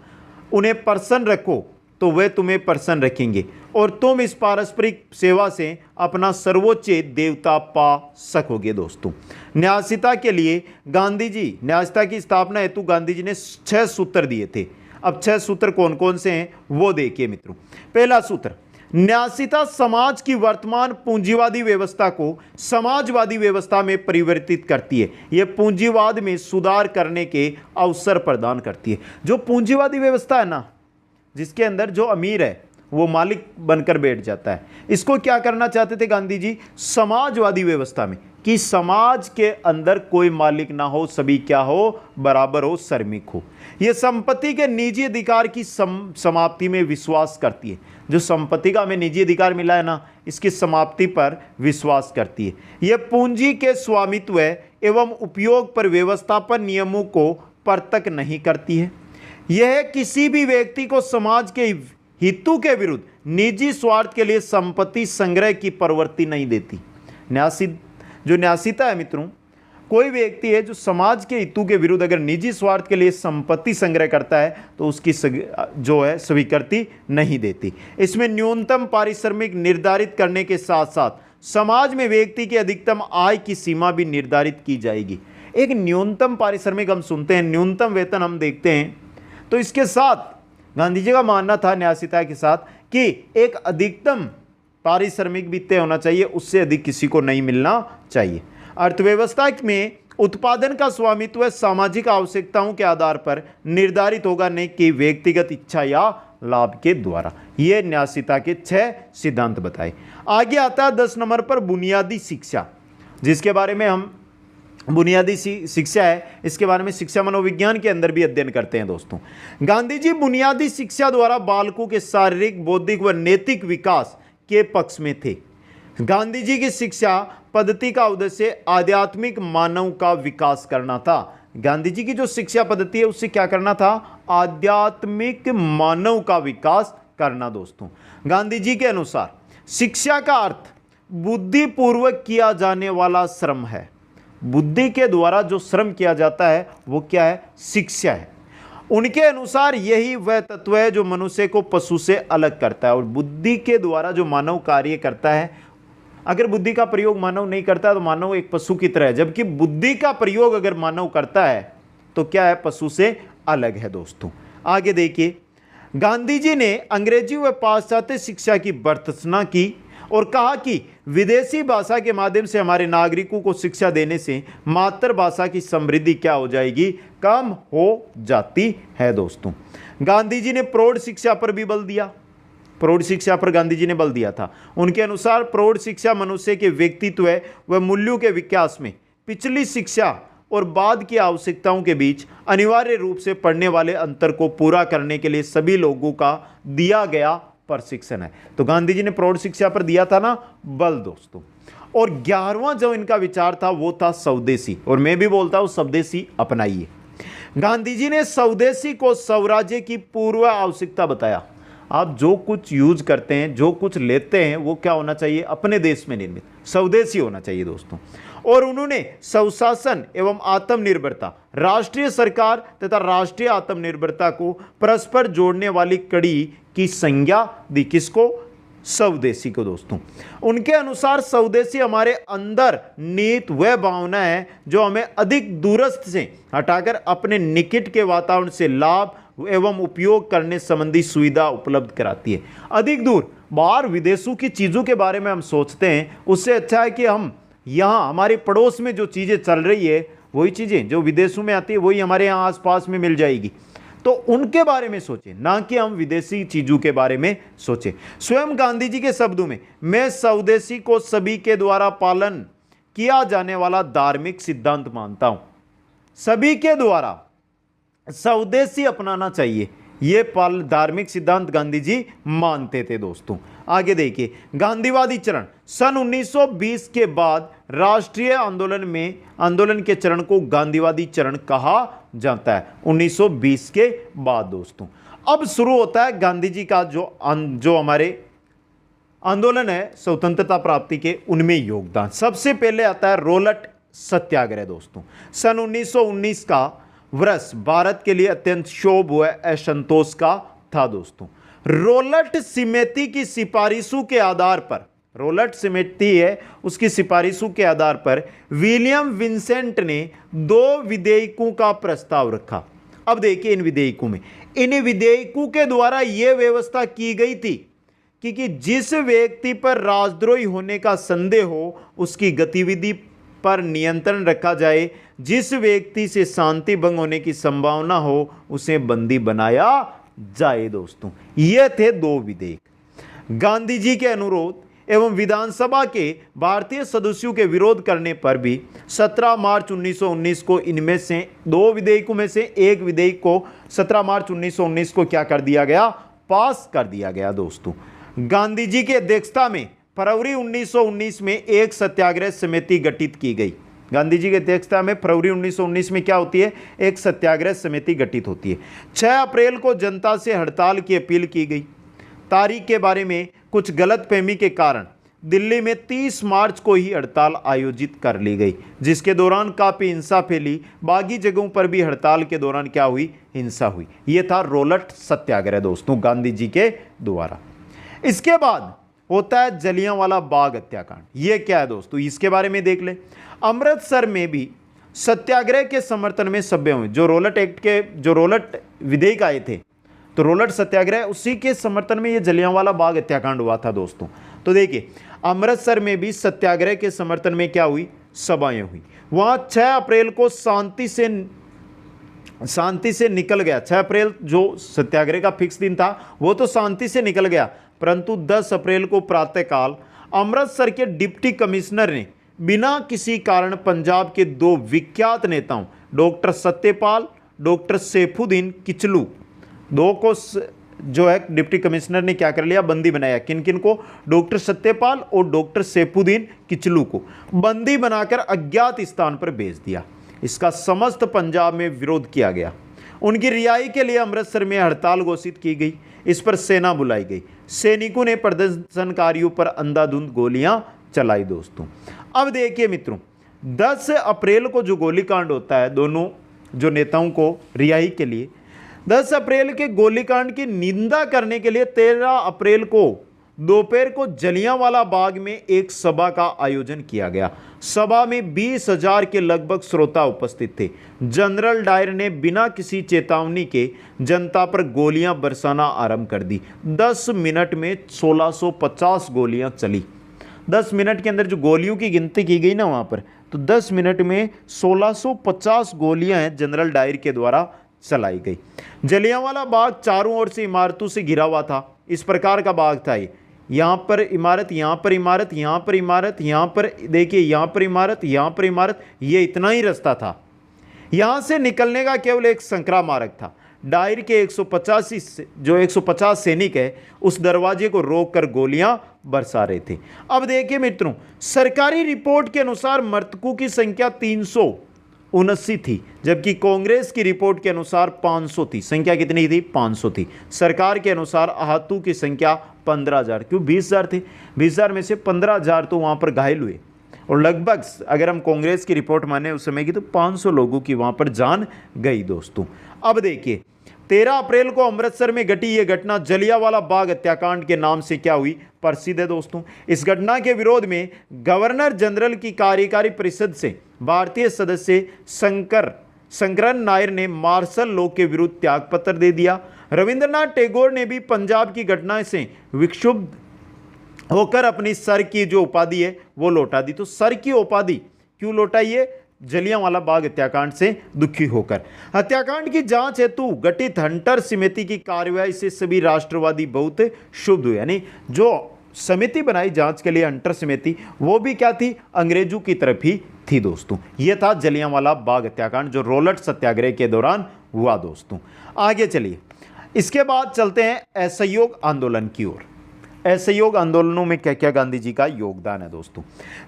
उन्हें प्रसन्न रखो तो वे तुम्हें प्रसन्न रखेंगे और तुम इस पारस्परिक सेवा से अपना सर्वोच्च देवता पा सकोगे। दोस्तों, न्यासिता के लिए गांधी जी, न्यासिता की स्थापना हेतु गांधी जी ने 6 सूत्र दिए थे। अब 6 सूत्र कौन कौन से हैं वो देखिए मित्रों। पहला सूत्र, न्यासिता समाज की वर्तमान पूंजीवादी व्यवस्था को समाजवादी व्यवस्था में परिवर्तित करती है। यह पूंजीवाद में सुधार करने के अवसर प्रदान करती है। जो पूंजीवादी व्यवस्था है ना, जिसके अंदर जो अमीर है वो मालिक बनकर बैठ जाता है, इसको क्या करना चाहते थे गांधी जी? समाजवादी व्यवस्था में, कि समाज के अंदर कोई मालिक ना हो, सभी क्या हो? बराबर हो, श्रमिक हो। यह संपत्ति के निजी अधिकार की समाप्ति में विश्वास करती है। जो संपत्ति का हमें निजी अधिकार मिला है ना, इसकी समाप्ति पर विश्वास करती है। यह पूंजी के स्वामित्व एवं उपयोग पर व्यवस्थापन नियमों को परतक नहीं करती है। यह किसी भी व्यक्ति को समाज के हितों के विरुद्ध निजी स्वार्थ के लिए संपत्ति संग्रह की प्रवृत्ति नहीं देती। जो न्यासिता है मित्रों, कोई व्यक्ति है जो समाज के हितों के विरुद्ध अगर निजी स्वार्थ के लिए संपत्ति संग्रह करता है तो उसकी जो है स्वीकृति नहीं देती। इसमें न्यूनतम पारिश्रमिक निर्धारित करने के साथ साथ समाज में व्यक्ति की अधिकतम आय की सीमा भी निर्धारित की जाएगी। एक न्यूनतम पारिश्रमिक हम सुनते हैं, न्यूनतम वेतन हम देखते हैं, तो इसके साथ गांधी जी का मानना था न्यासिता के साथ कि एक अधिकतम पारिश्रमिक भी तय होना चाहिए, उससे अधिक किसी को नहीं मिलना चाहिए। अर्थव्यवस्था में उत्पादन का स्वामित्व सामाजिक आवश्यकताओं के आधार पर निर्धारित होगा, नहीं कि व्यक्तिगत इच्छा या लाभ के द्वारा। ये न्यासिता के 6 सिद्धांत बताए। आगे आता है 10 नंबर पर बुनियादी शिक्षा, जिसके बारे में हम बुनियादी शिक्षा है, इसके बारे में शिक्षा मनोविज्ञान के अंदर भी अध्ययन करते हैं। दोस्तों, गांधी जी बुनियादी शिक्षा द्वारा बालकों के शारीरिक, बौद्धिक व नैतिक विकास के पक्ष में थे। गांधी जी की शिक्षा पद्धति का उद्देश्य आध्यात्मिक मानव का विकास करना था। गांधी जी की जो शिक्षा पद्धति है उससे क्या करना था? आध्यात्मिक मानव का विकास करना। दोस्तों, गांधी जी के अनुसार शिक्षा का अर्थ बुद्धिपूर्वक किया जाने वाला श्रम है। बुद्धि के द्वारा जो श्रम किया जाता है वो क्या है? शिक्षा है। उनके अनुसार यही वह तत्व है जो मनुष्य को पशु से अलग करता है। और बुद्धि के द्वारा जो मानव कार्य करता है, अगर बुद्धि का प्रयोग मानव नहीं करता तो मानव एक पशु की तरह है, जबकि बुद्धि का प्रयोग अगर मानव करता है तो क्या है? पशु से अलग है। दोस्तों, आगे देखिए, गांधी जी ने अंग्रेजी व पाश्चात्य शिक्षा की भर्त्सना की और कहा कि विदेशी भाषा के माध्यम से हमारे नागरिकों को शिक्षा देने से मातृभाषा की समृद्धि क्या हो जाएगी? कम हो जाती है। दोस्तों, गांधी जी ने प्रौढ़ शिक्षा पर भी बल दिया। प्रौढ़ शिक्षा पर गांधी जी ने बल दिया था। उनके अनुसार प्रौढ़ शिक्षा मनुष्य के व्यक्तित्व व मूल्यों के विकास में पिछली शिक्षा और बाद की आवश्यकताओं के बीच अनिवार्य रूप से पड़ने वाले अंतर को पूरा करने के लिए सभी लोगों का दिया गया प्रशिक्षण है। तो गांधी जी ने प्रौढ़ शिक्षा पर दिया था ना बल। दोस्तों, और 11वां जो इनका विचार था वो था स्वदेशी, और मैं भी बोलता हूं स्वदेशी अपनाइए। गांधी जी ने स्वदेशी को स्वराज्य की पूर्व आवश्यकता बताया। आप जो कुछ यूज करते हैं, जो कुछ लेते हैं, वो क्या होना चाहिए? अपने देश में निर्मित, स्वदेशी होना चाहिए। दोस्तों, और उन्होंने स्वशासन एवं आत्मनिर्भरता, राष्ट्रीय सरकार तथा राष्ट्रीय आत्मनिर्भरता को परस्पर जोड़ने वाली कड़ी की संज्ञा दी। किसको? स्वदेशी को। दोस्तों, उनके अनुसार स्वदेशी हमारे अंदर नीत वह भावना है जो हमें अधिक दूरस्थ से हटाकर अपने निकट के वातावरण से लाभ एवं उपयोग करने संबंधी सुविधा उपलब्ध कराती है। अधिक दूर बाहर विदेशों की चीज़ों के बारे में हम सोचते हैं, उससे अच्छा है कि हम यहाँ हमारे पड़ोस में जो चीज़ें चल रही है, वही चीज़ें जो विदेशों में आती है वही हमारे यहाँ आसपास में मिल जाएगी। तो उनके बारे में सोचें, ना कि हम विदेशी चीज़ों के बारे में सोचें। स्वयं गांधी जी के शब्दों में, मैं स्वदेशी को सभी के द्वारा पालन किया जाने वाला धार्मिक सिद्धांत मानता हूँ। सभी के द्वारा स्वदेशी अपनाना चाहिए, ये धार्मिक सिद्धांत गांधी जी मानते थे। दोस्तों, आगे देखिए, गांधीवादी चरण सन 1920 के बाद राष्ट्रीय आंदोलन के चरण को गांधीवादी चरण कहा जाता है। 1920 के बाद दोस्तों अब शुरू होता है गांधी जी का जो हमारे आंदोलन है स्वतंत्रता प्राप्ति के, उनमें योगदान। सबसे पहले आता है रोलट सत्याग्रह दोस्तों। सन 1919 का वर्ष भारत के लिए अत्यंत क्षोभ हुआ असंतोष का था दोस्तों। रोलट समिति की सिफारिशों के आधार पर, रोलट समिति है उसकी सिफारिशों के आधार पर विलियम विंसेंट ने 2 विधेयकों का प्रस्ताव रखा। अब देखिए इन विधेयकों के द्वारा यह व्यवस्था की गई थी कि जिस व्यक्ति पर राजद्रोही होने का संदेह हो उसकी गतिविधि पर नियंत्रण रखा जाए, जिस व्यक्ति से शांति भंग होने की संभावना हो उसे बंदी बनाया जाए दोस्तों। ये थे 2 विधेयक। गांधी जी के अनुरोध एवं विधानसभा के भारतीय सदस्यों के विरोध करने पर भी 17 मार्च 1919 को इनमें से 2 विधेयकों में से एक विधेयक को 17 मार्च 1919 को क्या कर दिया गया, पास कर दिया गया दोस्तों। गांधी जी की अध्यक्षता में फरवरी 1919 में एक सत्याग्रह समिति गठित की गई। गांधी जी की अध्यक्षता में फरवरी 1919 में क्या होती है, एक सत्याग्रह समिति गठित होती है। 6 अप्रैल को जनता से हड़ताल की अपील की गई। तारीख के बारे में कुछ गलतफहमी के कारण दिल्ली में 30 मार्च को ही हड़ताल आयोजित कर ली गई, जिसके दौरान काफ़ी हिंसा फैली। बाकी जगहों पर भी हड़ताल के दौरान क्या हुई, हिंसा हुई। यह था रोलट सत्याग्रह दोस्तों गांधी जी के द्वारा। इसके बाद होता है जलियांवाला बाग हत्याकांड। यह क्या है दोस्तों, इसके बारे में देख ले। अमृतसर में भी सत्याग्रह के समर्थन में सभ्य हुए। जो रोलट विधेयक आए थे, तो रोलट सत्याग्रह उसी के समर्थन में ये जलियांवाला बाग हत्याकांड हुआ था दोस्तों। तो देखिए अमृतसर में भी सत्याग्रह के समर्थन में क्या हुई, सभाएं हुई। वहां 6 अप्रैल को शांति से निकल गया। 6 अप्रैल जो सत्याग्रह का फिक्स दिन था वो तो शांति से निकल गया, परंतु 10 अप्रैल को प्रातःकाल अमृतसर के डिप्टी कमिश्नर ने बिना किसी कारण पंजाब के 2 विख्यात नेताओं डॉक्टर सत्यपाल, डॉक्टर सैफुद्दीन किचलू, 2 को जो है डिप्टी कमिश्नर ने क्या कर लिया, बंदी बनाया। किन किन को, डॉक्टर सत्यपाल और डॉक्टर सैफुद्दीन किचलू को बंदी बनाकर अज्ञात स्थान पर भेज दिया। इसका समस्त पंजाब में विरोध किया गया। उनकी रिहाई के लिए अमृतसर में हड़ताल घोषित की गई। इस पर सेना बुलाई गई। सैनिकों ने प्रदर्शनकारियों पर अंधाधुंध गोलियां चलाई दोस्तों। अब देखिए मित्रों, 10 अप्रैल को जो गोलीकांड होता है दोनों जो नेताओं को रिहाई के लिए, 10 अप्रैल के गोलीकांड की निंदा करने के लिए 13 अप्रैल को दोपहर को जलियांवाला बाग में एक सभा का आयोजन किया गया। सभा में 20,000 के लगभग श्रोता उपस्थित थे। जनरल डायर ने बिना किसी चेतावनी के जनता पर गोलियां बरसाना आरंभ कर दी। 10 मिनट में 1650 गोलियां चली। 10 मिनट के अंदर जो गोलियों की गिनती की गई ना वहां पर, तो 10 मिनट में 1650 गोलियां हैं जनरल डायर के द्वारा चलाई गई। जलियांवाला बाग चारों ओर से इमारतों से घिरा हुआ था। इस प्रकार का बाग था ये, यहाँ पर इमारत, यहाँ पर इमारत, यहाँ पर इमारत, यहाँ पर देखिए, यहाँ पर इमारत, यहाँ पर इमारत, ये इतना ही रास्ता था। यहाँ से निकलने का केवल एक संकरा मार्ग था। डायर के 150 सैनिक है उस दरवाजे को रोककर गोलियां बरसा रहे थे। अब देखिए मित्रों, सरकारी रिपोर्ट के अनुसार मृतकों की संख्या 379 थी, जबकि कांग्रेस की रिपोर्ट के अनुसार 500 थी। संख्या कितनी थी? 500 थी। सरकार के अनुसार आहतों की संख्या 15,000, क्यों 20,000 थे। 20,000 में से 15,000 तो वहां पर घायल हुए, और लगभग अगर हम कांग्रेस की रिपोर्ट माने उस समय की, तो 500 लोगों की वहां पर जान गई दोस्तों। अब देखिए 13 अप्रैल को अमृतसर में घटी यह घटना जलियांवाला बाग हत्याकांड के नाम से क्या हुई, प्रसिद्ध है दोस्तों। इस घटना के विरोध में गवर्नर जनरल की कार्यकारी परिषद से भारतीय सदस्य शंकरन नायर ने मार्शल लॉ के विरुद्ध त्यागपत्र दे दिया। रविंद्रनाथ टैगोर ने भी पंजाब की घटना से विक्षुब्ध होकर अपनी सर की जो उपाधि है वो लौटा दी। तो सर की उपाधि क्यों लौटाई है? जलियांवाला बाग हत्याकांड से दुखी होकर। हत्याकांड की जांच हेतु गठित हंटर समिति की कार्यवाही से सभी राष्ट्रवादी बहुत क्षुब्ध हुए। यानी जो समिति बनाई जांच के लिए हंटर समिति, वो भी क्या थी? अंग्रेजों की तरफ ही थी दोस्तों। यह था जलियांवाला बाग हत्याकांड जो रोलट सत्याग्रह के दौरान हुआ दोस्तों। आगे चलिए, इसके बाद चलते हैं असहयोग आंदोलन की ओर। असहयोग आंदोलनों में क्या क्या गांधी जी का योगदान है दोस्तों।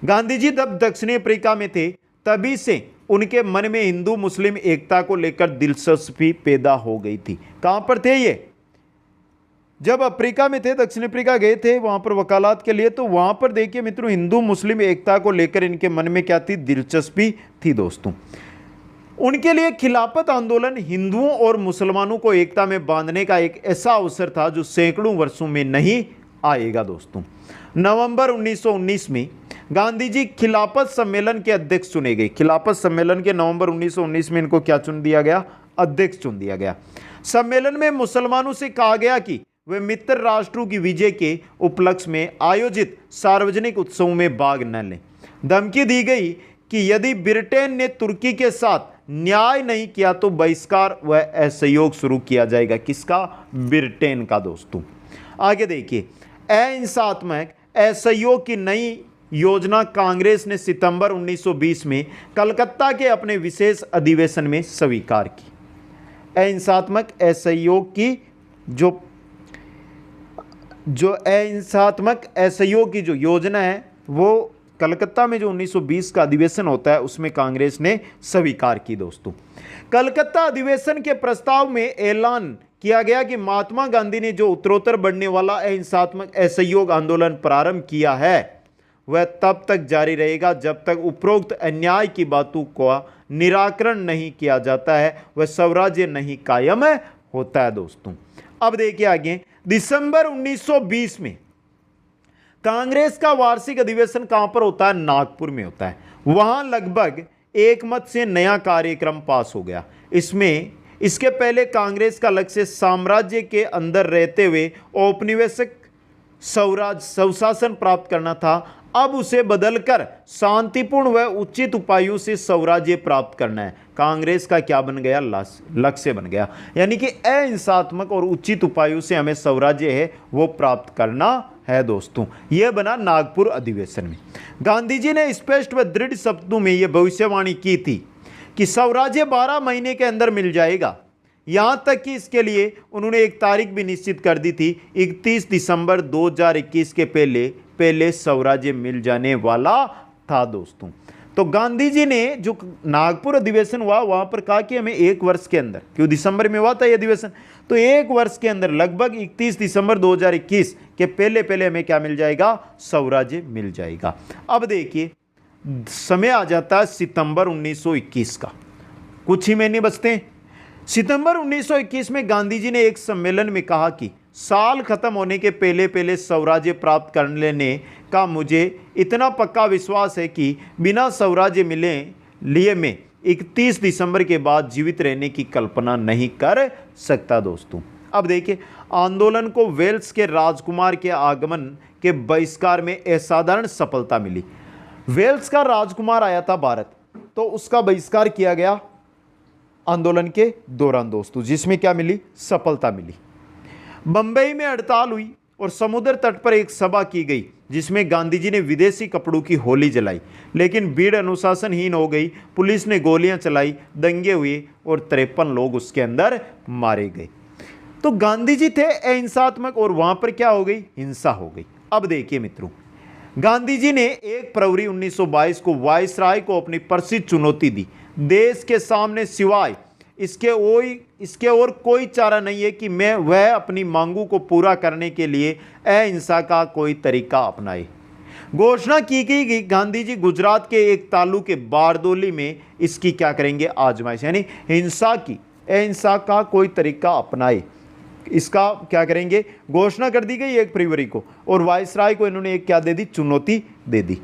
गांधी जी जब दक्षिणी अफ्रीका में थे तभी से उनके मन में हिंदू मुस्लिम एकता को लेकर दिलचस्पी पैदा हो गई थी। कहां पर थे ये? जब अफ्रीका में थे, दक्षिण अफ्रीका गए थे वहां पर वकालत के लिए, तो वहां पर देखिए मित्रों, हिंदू मुस्लिम एकता को लेकर इनके मन में क्या थी, दिलचस्पी थी दोस्तों। उनके लिए खिलाफत आंदोलन हिंदुओं और मुसलमानों को एकता में बांधने का एक ऐसा अवसर था जो सैकड़ों वर्षों में नहीं आएगा दोस्तों। नवंबर 1919 में गांधी जी खिलाफत सम्मेलन के अध्यक्ष चुने गए। खिलाफत सम्मेलन के नवंबर 1919 में इनको क्या चुन दिया गया, अध्यक्ष चुन दिया गया। सम्मेलन में मुसलमानों से कहा गया कि वे मित्र राष्ट्रों की विजय के उपलक्ष्य में आयोजित सार्वजनिक उत्सवों में भाग न लें। धमकी दी गई कि यदि ब्रिटेन ने तुर्की के साथ न्याय नहीं किया तो बहिष्कार व असहयोग शुरू किया जाएगा। किसका, ब्रिटेन का दोस्तों। आगे देखिए, अहिंसात्मक असहयोग की नई योजना कांग्रेस ने सितंबर 1920 में कलकत्ता के अपने विशेष अधिवेशन में स्वीकार की। अहिंसात्मक असहयोग की जो अहिंसात्मक असहयोग की जो योजना है वो कलकत्ता में जो 1920 का अधिवेशन होता है उसमें कांग्रेस ने स्वीकार की दोस्तों। कलकत्ता अधिवेशन के प्रस्ताव में ऐलान किया गया कि महात्मा गांधी ने जो उत्तरोत्तर बढ़ने वाला अहिंसात्मक असहयोग आंदोलन प्रारंभ किया है वह तब तक जारी रहेगा जब तक उपरोक्त अन्याय की बातों का निराकरण नहीं किया जाता है, वह स्वराज्य नहीं कायम होता है दोस्तों। अब देखिए आगे, दिसंबर 1920 में कांग्रेस का वार्षिक अधिवेशन कहां पर होता है, नागपुर में होता है। वहां लगभग एक मत से नया कार्यक्रम पास हो गया। इसके पहले कांग्रेस का लक्ष्य साम्राज्य के अंदर रहते हुए औपनिवेशिक स्वशासन प्राप्त करना था। अब उसे बदलकर शांतिपूर्ण व उचित उपायों से स्वराज्य प्राप्त करना है। कांग्रेस का क्या बन गया, लक्ष्य बन गया, यानी कि अहिंसात्मक और उचित उपायों से हमें स्वराज्य है वो प्राप्त करना है दोस्तों। यह बना नागपुर अधिवेशन में। गांधी जी ने स्पष्ट व दृढ़ शब्दों में यह भविष्यवाणी की थी कि स्वराज्य 12 महीने के अंदर मिल जाएगा। यहां तक कि इसके लिए उन्होंने एक तारीख भी निश्चित कर दी थी, 31 दिसंबर 2021 के पहले स्वराज्य मिल जाने वाला था दोस्तों। तो गांधी जी ने जो नागपुर अधिवेशन हुआ वहां पर कहा कि हमें 1 वर्ष के अंदर, क्यों दिसंबर में हुआ था यह अधिवेशन, तो 1 वर्ष के अंदर लगभग 31 दिसंबर 2021 के पहले हमें क्या मिल जाएगा, स्वराज्य मिल जाएगा। अब देखिए समय आ जाता है सितंबर 1921 का, कुछ ही महीने बचते हैं। सितंबर 1921 में गांधी जी ने एक सम्मेलन में कहा कि साल खत्म होने के पहले स्वराज्य प्राप्त कर लेने का मुझे इतना पक्का विश्वास है कि बिना स्वराज्य लिए मैं 31 दिसंबर के बाद जीवित रहने की कल्पना नहीं कर सकता दोस्तों। अब देखिए, आंदोलन को वेल्स के राजकुमार के आगमन के बहिष्कार में असाधारण सफलता मिली। वेल्स का राजकुमार आया था भारत, तो उसका बहिष्कार किया गया आंदोलन के दौरान दोस्तों, जिसमें क्या मिली, सफलता मिली। बंबई में हड़ताल हुई और समुद्र तट पर एक सभा की गई जिसमें गांधी जी ने विदेशी कपड़ों की होली जलाई, लेकिन भीड़ अनुशासनहीन हो गई। पुलिस ने गोलियां चलाई, दंगे हुए और 53 लोग उसके अंदर मारे गए। तो गांधी जी थे अहिंसात्मक और वहां पर क्या हो गई, हिंसा हो गई। अब देखिए मित्रों, गांधी जी ने 1 फरवरी 1922 को वायसराय को अपनी प्रसिद्ध चुनौती दी। देश के सामने सिवाय इसके और कोई चारा नहीं है कि मैं वह अपनी मांगों को पूरा करने के लिए अहिंसा का कोई तरीका अपनाए। घोषणा की गई कि गांधी जी गुजरात के एक तालुक के बारदोली में इसकी क्या करेंगे, आजमाइश, यानी अहिंसा का कोई तरीका अपनाए, इसका क्या करेंगे, घोषणा कर दी गई 1 फरवरी को। और वायसराय को इन्होंने एक क्या दे दी, चुनौती दे दी।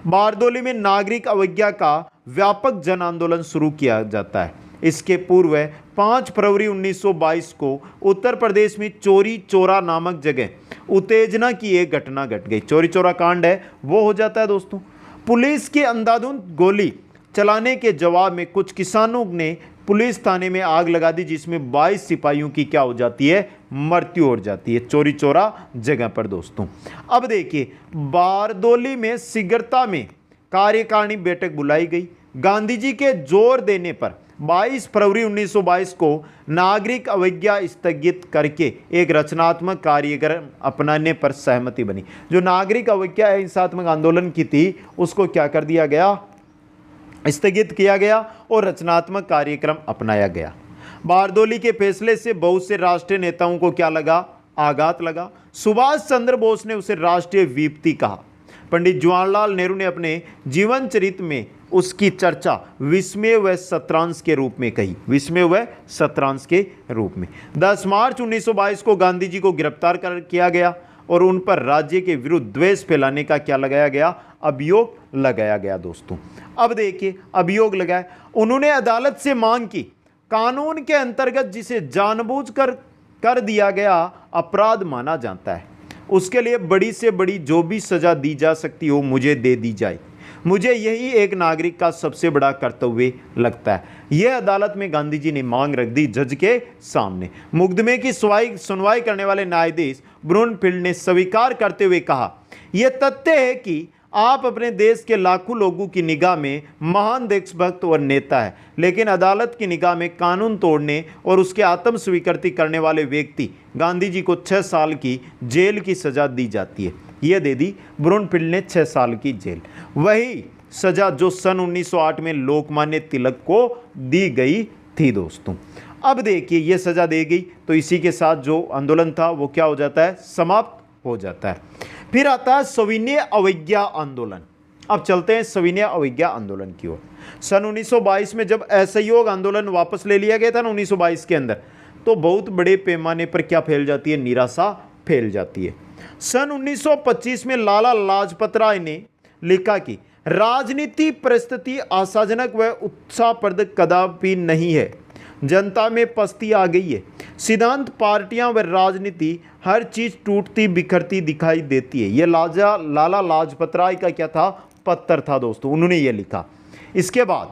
बारदोली में नागरिक अवज्ञा का व्यापक जन आंदोलन शुरू किया जाता है। इसके पूर्व 5 फरवरी 1922 को उत्तर प्रदेश में चोरी चौरा नामक जगह उत्तेजना की एक घटना घट गई। चोरी चौरा कांड है वो हो जाता है दोस्तों। पुलिस के अंधाधुंध गोली चलाने के जवाब में कुछ किसानों ने पुलिस थाने में आग लगा दी, जिसमें 22 सिपाहियों की क्या हो जाती है, मृत्यु हो जाती है, चोरी चौरा जगह पर दोस्तों। अब देखिए, बारदोली में शीघ्रता में कार्यकारिणी बैठक बुलाई गई। गांधी जी के जोर देने पर 22 फरवरी 1922 को नागरिक अवज्ञा स्थगित करके एक रचनात्मक कार्यक्रम अपनाने पर सहमति बनी। जो नागरिक अवज्ञा हिंसात्मक आंदोलन की थी उसको क्या कर दिया गया, स्थगित किया गया और रचनात्मक कार्यक्रम अपनाया गया। बारदोली के फैसले से बहुत से राष्ट्रीय नेताओं को क्या लगा, आघात लगा। सुभाष चंद्र बोस ने उसे राष्ट्रीय विभूति कहा। पंडित जवाहरलाल नेहरू ने अपने जीवन चरित्र में उसकी चर्चा विस्मय व सत्रांश के रूप में कही। विस्मय व सत्रांश के रूप में 10 मार्च 1922 को गांधी जी को गिरफ्तार किया गया और उन पर राज्य के विरुद्ध द्वेष फैलाने का क्या लगाया गया? अभियोग लगाया गया दोस्तों। अब देखिए, अभियोग लगाया, उन्होंने अदालत से मांग की, कानून के अंतर्गत जिसे जानबूझकर कर दिया गया अपराध माना जाता है, उसके लिए बड़ी से बड़ी जो भी सजा दी जा सकती हो मुझे दे दी जाए। मुझे यही एक नागरिक का सबसे बड़ा कर्तव्य लगता है। यह अदालत में गांधी जी ने मांग रख दी जज के सामने। मुकदमे की सुनवाई करने वाले न्यायाधीश ब्रूनफील्ड ने स्वीकार करते हुए कहा, यह तथ्य है कि आप अपने देश के लाखों लोगों की निगाह में महान देशभक्त और नेता है, लेकिन अदालत की निगाह में कानून तोड़ने और उसके आत्म स्वीकृति करने वाले व्यक्ति गांधी जी को 6 साल की जेल की सजा दी जाती है। यह दे दी ब्रूनफील्ड ने 6 साल की जेल, वही सजा जो सन 1908 में लोकमान्य तिलक को दी गई थी दोस्तों। अब देखिए, यह सजा दी गई तो इसी के साथ जो आंदोलन था वो क्या हो जाता है? समाप्त हो जाता है। फिर आता है सविनय अवज्ञा आंदोलन। अब चलते हैं सविनय अवज्ञा आंदोलन की ओर। सन 1922 में जब असहयोग आंदोलन वापस ले लिया गया था ना 1922 के अंदर, तो बहुत बड़े पैमाने पर क्या फैल जाती है? निराशा फैल जाती है। सन 1925 में लाला लाजपत राय ने लिखा कि राजनीति परिस्थिति आशाजनक व उत्साहप्रद कदापि नहीं है, जनता में पस्ती आ गई है, सिद्धांत, पार्टियां व राजनीति हर चीज टूटती बिखरती दिखाई देती है। यह लाला लाजपत राय का क्या था? पत्र था दोस्तों, उन्होंने ये लिखा। इसके बाद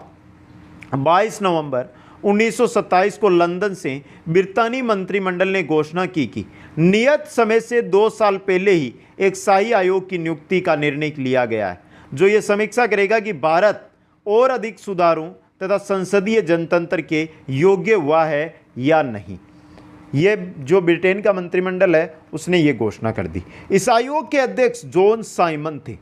22 नवंबर 1927 को लंदन से ब्रितानी मंत्रिमंडल ने घोषणा की कि नियत समय से 2 साल पहले ही एक शाही आयोग की नियुक्ति का निर्णय लिया गया है, जो ये समीक्षा करेगा कि भारत और अधिक सुधारों तथा संसदीय जनतंत्र के योग्य हुआ है या नहीं। ये जो ब्रिटेन का मंत्रिमंडल है उसने ये घोषणा कर दी। इस आयोग के अध्यक्ष जॉन साइमन थे।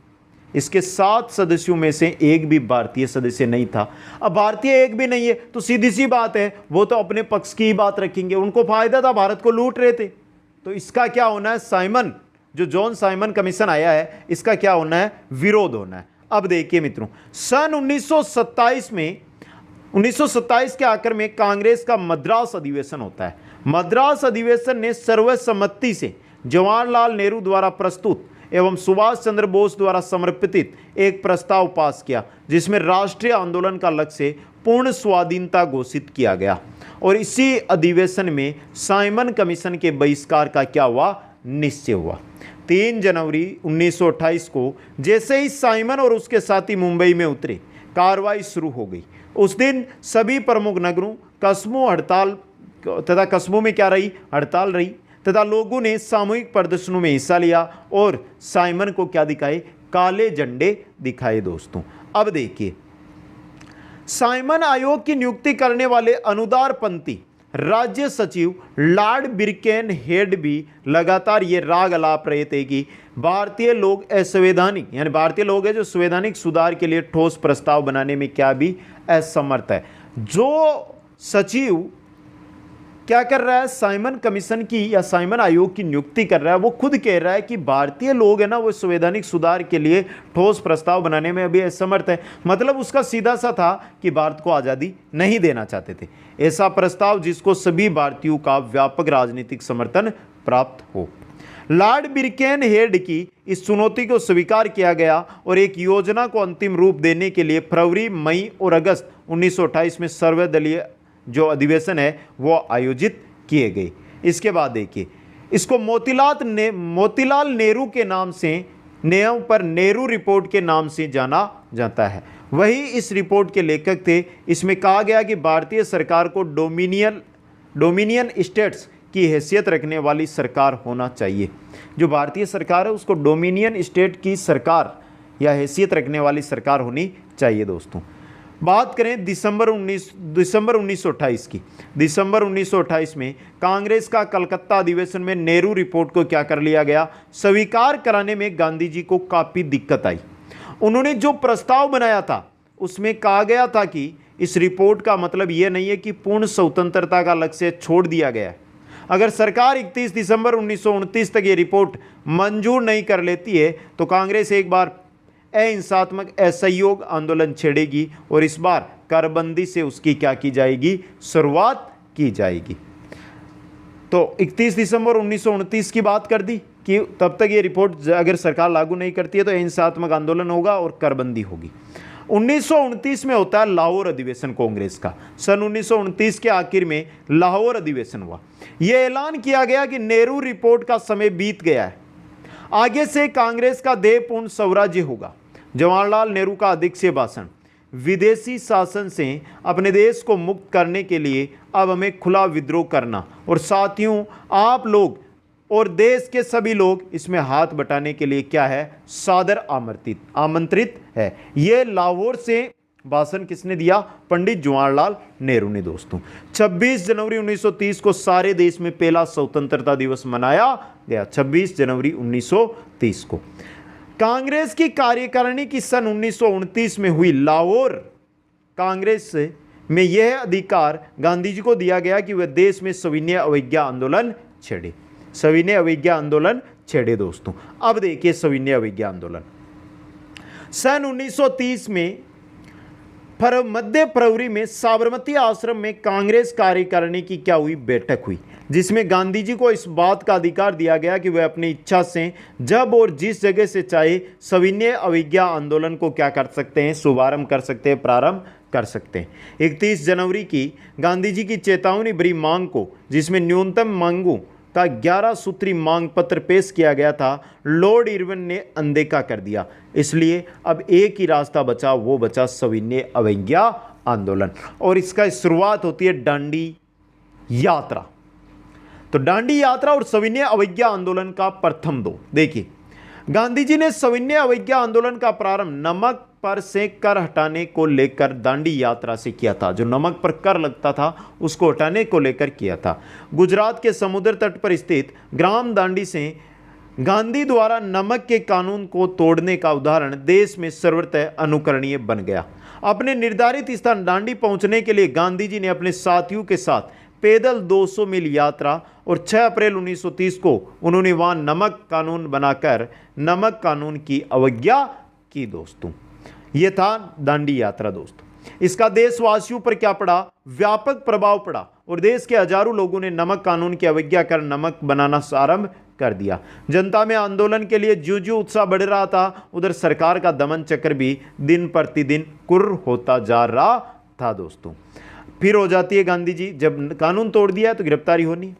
इसके 7 सदस्यों में से एक भी भारतीय सदस्य नहीं था। अब भारतीय एक भी नहीं है तो सीधी सी बात है, वो तो अपने पक्ष की ही बात रखेंगे, उनको फायदा था, भारत को लूट रहे थे। तो इसका क्या होना है? साइमन, जो जॉन साइमन कमीशन आया है, इसका क्या होना है? विरोध होना है। अब देखिए मित्रों, सन 1927 के आखिर में कांग्रेस का मद्रास अधिवेशन होता है। मद्रास अधिवेशन ने सर्वसम्मति से जवाहरलाल नेहरू द्वारा प्रस्तुत एवं सुभाष चंद्र बोस द्वारा समर्पित एक प्रस्ताव पास किया, जिसमें राष्ट्रीय आंदोलन का लक्ष्य पूर्ण स्वाधीनता घोषित किया गया। और इसी अधिवेशन में साइमन कमीशन के बहिष्कार का क्या हुआ? निश्चय हुआ। 3 जनवरी 1928 को जैसे ही साइमन और उसके साथी मुंबई में उतरे, कार्रवाई शुरू हो गई। उस दिन सभी प्रमुख नगरों, कस्बों में क्या रही? हड़ताल रही तथा लोगों ने सामूहिक प्रदर्शनों में हिस्सा लिया और साइमन को क्या दिखाए? काले झंडे दिखाए दोस्तों। अब देखिए, साइमन आयोग की नियुक्ति करने वाले अनुदारपंथी राज्य सचिव लॉर्ड बिरकेन हेड भी लगातार ये राग अलाप रहे थे कि भारतीय लोग असंवैधानिक, यानी भारतीय लोग हैं जो संवैधानिक सुधार के लिए ठोस प्रस्ताव बनाने में क्या भी असमर्थ है। जो सचिव क्या कर रहा है? साइमन कमीशन की या साइमन आयोग की नियुक्ति कर रहा है, वो खुद कह रहा है कि भारतीय लोग है ना, वो संवैधानिक सुधार के लिए ठोस प्रस्ताव बनाने में अभी असमर्थ है। मतलब उसका सीधा सा था कि भारत को आज़ादी नहीं देना चाहते थे। ऐसा प्रस्ताव जिसको सभी भारतीयों का व्यापक राजनीतिक समर्थन प्राप्त हो। लॉर्ड बिरकेन हेड की इस चुनौती को स्वीकार किया गया और एक योजना को अंतिम रूप देने के लिए फरवरी, मई और अगस्त 1928 में सर्वदलीय जो अधिवेशन है वो आयोजित किए गए। इसके बाद देखिए, इसको मोतीलाल नेहरू के नाम से, नियम पर नेहरू रिपोर्ट के नाम से जाना जाता है। वही इस रिपोर्ट के लेखक थे। इसमें कहा गया कि भारतीय सरकार को डोमिनियन स्टेट्स की हैसियत रखने वाली सरकार होना चाहिए। जो भारतीय सरकार है उसको डोमिनियन स्टेट की सरकार या हैसियत रखने वाली सरकार होनी चाहिए दोस्तों। बात करें दिसंबर 1928 की। दिसंबर 1928 में कांग्रेस का कलकत्ता अधिवेशन में नेहरू रिपोर्ट को क्या कर लिया गया? स्वीकार कराने में गांधी जी को काफ़ी दिक्कत आई। उन्होंने जो प्रस्ताव बनाया था उसमें कहा गया था कि इस रिपोर्ट का मतलब यह नहीं है कि पूर्ण स्वतंत्रता का लक्ष्य छोड़ दिया गया है। अगर सरकार 31 दिसंबर 1929 तक ये रिपोर्ट मंजूर नहीं कर लेती है तो कांग्रेस एक बार अहिंसात्मक असहयोग आंदोलन छेड़ेगी और इस बार करबंदी से उसकी क्या की जाएगी, शुरुआत की जाएगी। तो 31 दिसंबर 1929 की बात कर दी कि तब तक ये रिपोर्ट अगर सरकार लागू नहीं करती है तो अहिंसात्मक आंदोलन होगा और करबंदी होगी। 1929 में होता है लाहौर अधिवेशन कांग्रेस का। सन 1929 के आखिर में लाहौर अधिवेशन हुआ। यह ऐलान किया गया कि नेहरू रिपोर्ट का समय बीत गया है, आगे से कांग्रेस का देहपूर्ण स्वराज्य होगा। जवाहरलाल नेहरू का अध्यक्षीय भाषण, विदेशी शासन से अपने देश को मुक्त करने के लिए अब हमें खुला विद्रोह करना और साथियों आप लोग और देश के सभी लोग इसमें हाथ बटाने के लिए क्या है, सादर आमंत्रित है। यह लाहौर से भाषण किसने दिया, पंडित जवाहरलाल नेहरू ने। दोस्तों 26 जनवरी 1930 को सारे देश में पहला स्वतंत्रता दिवस मनाया गया। 26 जनवरी 1930 को कांग्रेस की कार्यकारिणी की सन 1929 में हुई लाहौर कांग्रेस में यह अधिकार गांधी जी को दिया गया कि वह देश में सविनय अवज्ञा आंदोलन छेड़े। सविनय अवज्ञा आंदोलन छेड़े। दोस्तों अब देखिए सविनय अवज्ञा आंदोलन सन 1930 में मध्य फरवरी में साबरमती आश्रम में कांग्रेस कार्यकारिणी की क्या हुई, बैठक हुई, जिसमें गांधी जी को इस बात का अधिकार दिया गया कि वह अपनी इच्छा से जब और जिस जगह से चाहे सविनय अवज्ञा आंदोलन को क्या कर सकते हैं, शुभारंभ कर सकते हैं, प्रारंभ कर सकते हैं। 31 जनवरी की गांधी जी की चेतावनी भरी मांग को, जिसमें न्यूनतम मांगों का 11 सूत्री मांग पत्र पेश किया गया था, लॉर्ड इरविन ने अनदेखा कर दिया। इसलिए अब एक ही रास्ता बचा, वो बचा सविनय अवज्ञा आंदोलन। और इसका शुरुआत होती है दांडी यात्रा। तो दांडी यात्रा और सविनय अवज्ञा आंदोलन का प्रथम दो देखिए, गांधी जी ने सविनय अवज्ञा आंदोलन का प्रारंभ नमक पर से कर हटाने को लेकर दांडी यात्रा से किया था। जो नमक पर कर लगता था उसको हटाने को लेकर किया था। गुजरात के समुद्र तट पर स्थित ग्राम दांडी से गांधी द्वारा नमक के कानून को तोड़ने का उदाहरण देश में सर्वतः अनुकरणीय बन गया। अपने निर्धारित स्थान दांडी पहुंचने के लिए गांधी जी ने अपने साथियों के साथ पैदल 200 मील यात्रा और 6 अप्रैल 1930 को उन्होंने वहां नमक कानून बनाकर नमक कानून की अवज्ञा की। दोस्तों यह था दांडी यात्रा। दोस्तों इसका देशवासियों पर क्या पड़ा, व्यापक प्रभाव पड़ा और देश के हजारों लोगों ने नमक कानून की अवज्ञा कर नमक बनाना आरंभ कर दिया। जनता में आंदोलन के लिए जो उत्साह बढ़ रहा था, उधर सरकार का दमन चक्र भी दिन प्रतिदिन कुर्र होता जा रहा था। दोस्तों फिर हो जाती है गांधी जी, जब कानून तोड़ दिया तो गिरफ्तारी होनी।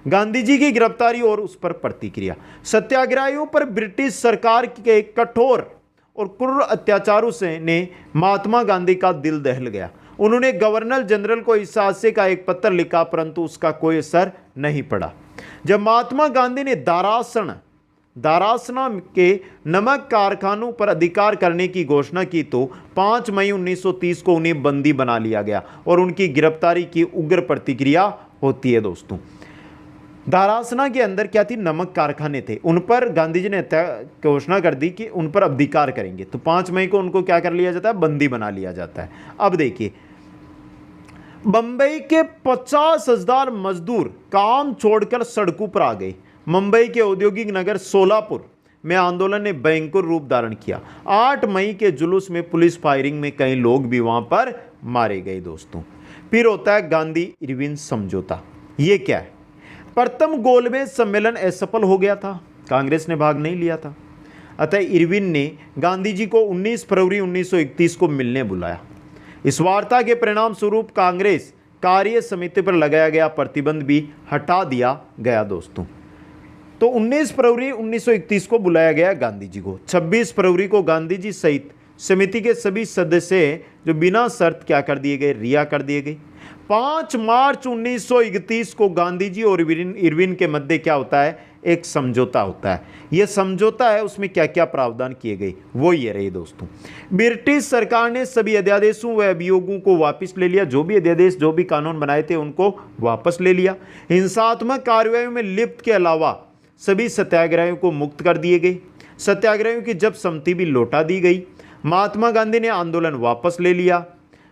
गांधी जी की गिरफ्तारी और उस पर प्रतिक्रिया। सत्याग्रहियों पर ब्रिटिश सरकार के कठोर और क्रूर अत्याचारों से ने महात्मा गांधी का दिल दहल गया। उन्होंने गवर्नर जनरल को इस हादसे का एक पत्र लिखा, परंतु उसका कोई असर नहीं पड़ा। जब महात्मा गांधी ने दारासना के नमक कारखानों पर अधिकार करने की घोषणा की तो 5 मई 1930 को उन्हें बंदी बना लिया गया और उनकी गिरफ्तारी की उग्र प्रतिक्रिया होती है। दोस्तों दारासना के अंदर क्या थी, नमक कारखाने थे, उन पर गांधी जी ने घोषणा कर दी कि उन पर अधिकार करेंगे। तो 5 मई को उनको क्या कर लिया जाता है, बंदी बना लिया जाता है। अब देखिए बंबई के 50,000 मजदूर काम छोड़कर सड़कों पर आ गए। मुंबई के औद्योगिक नगर सोलापुर में आंदोलन ने भयंकर रूप धारण किया। 8 मई के जुलूस में पुलिस फायरिंग में कई लोग भी वहां पर मारे गए। दोस्तों फिर होता है गांधी इरविन समझौता। ये क्या है, प्रथम गोलमेज सम्मेलन असफल हो गया था, कांग्रेस ने भाग नहीं लिया था, अतः इरविन ने गांधी जी को 19 फरवरी 1931 को मिलने बुलाया। इस वार्ता के परिणाम स्वरूप कांग्रेस कार्य समिति पर लगाया गया प्रतिबंध भी हटा दिया गया। दोस्तों तो 19 फरवरी 1931 को बुलाया गया गांधी जी को। 26 फरवरी को गांधी जी सहित समिति के सभी सदस्य जो बिना शर्त क्या कर दिए गए, रिहा कर दिए गए। 5 मार्च 1931 को गांधी जी और इरविन के मध्य क्या होता है, एक समझौता होता है। यह समझौता है, उसमें क्या क्या प्रावधान किए गए वो ये रहे। दोस्तों ब्रिटिश सरकार ने सभी अध्यादेशों व अभियोगों को वापस ले लिया। जो भी अध्यादेश, जो भी कानून बनाए थे उनको वापस ले लिया। हिंसात्मक कार्रवाइयों में लिप्त के अलावा सभी सत्याग्रहियों को मुक्त कर दिए गए। सत्याग्रहियों की जब सम्मति भी लौटा दी गई। महात्मा गांधी ने आंदोलन वापस ले लिया।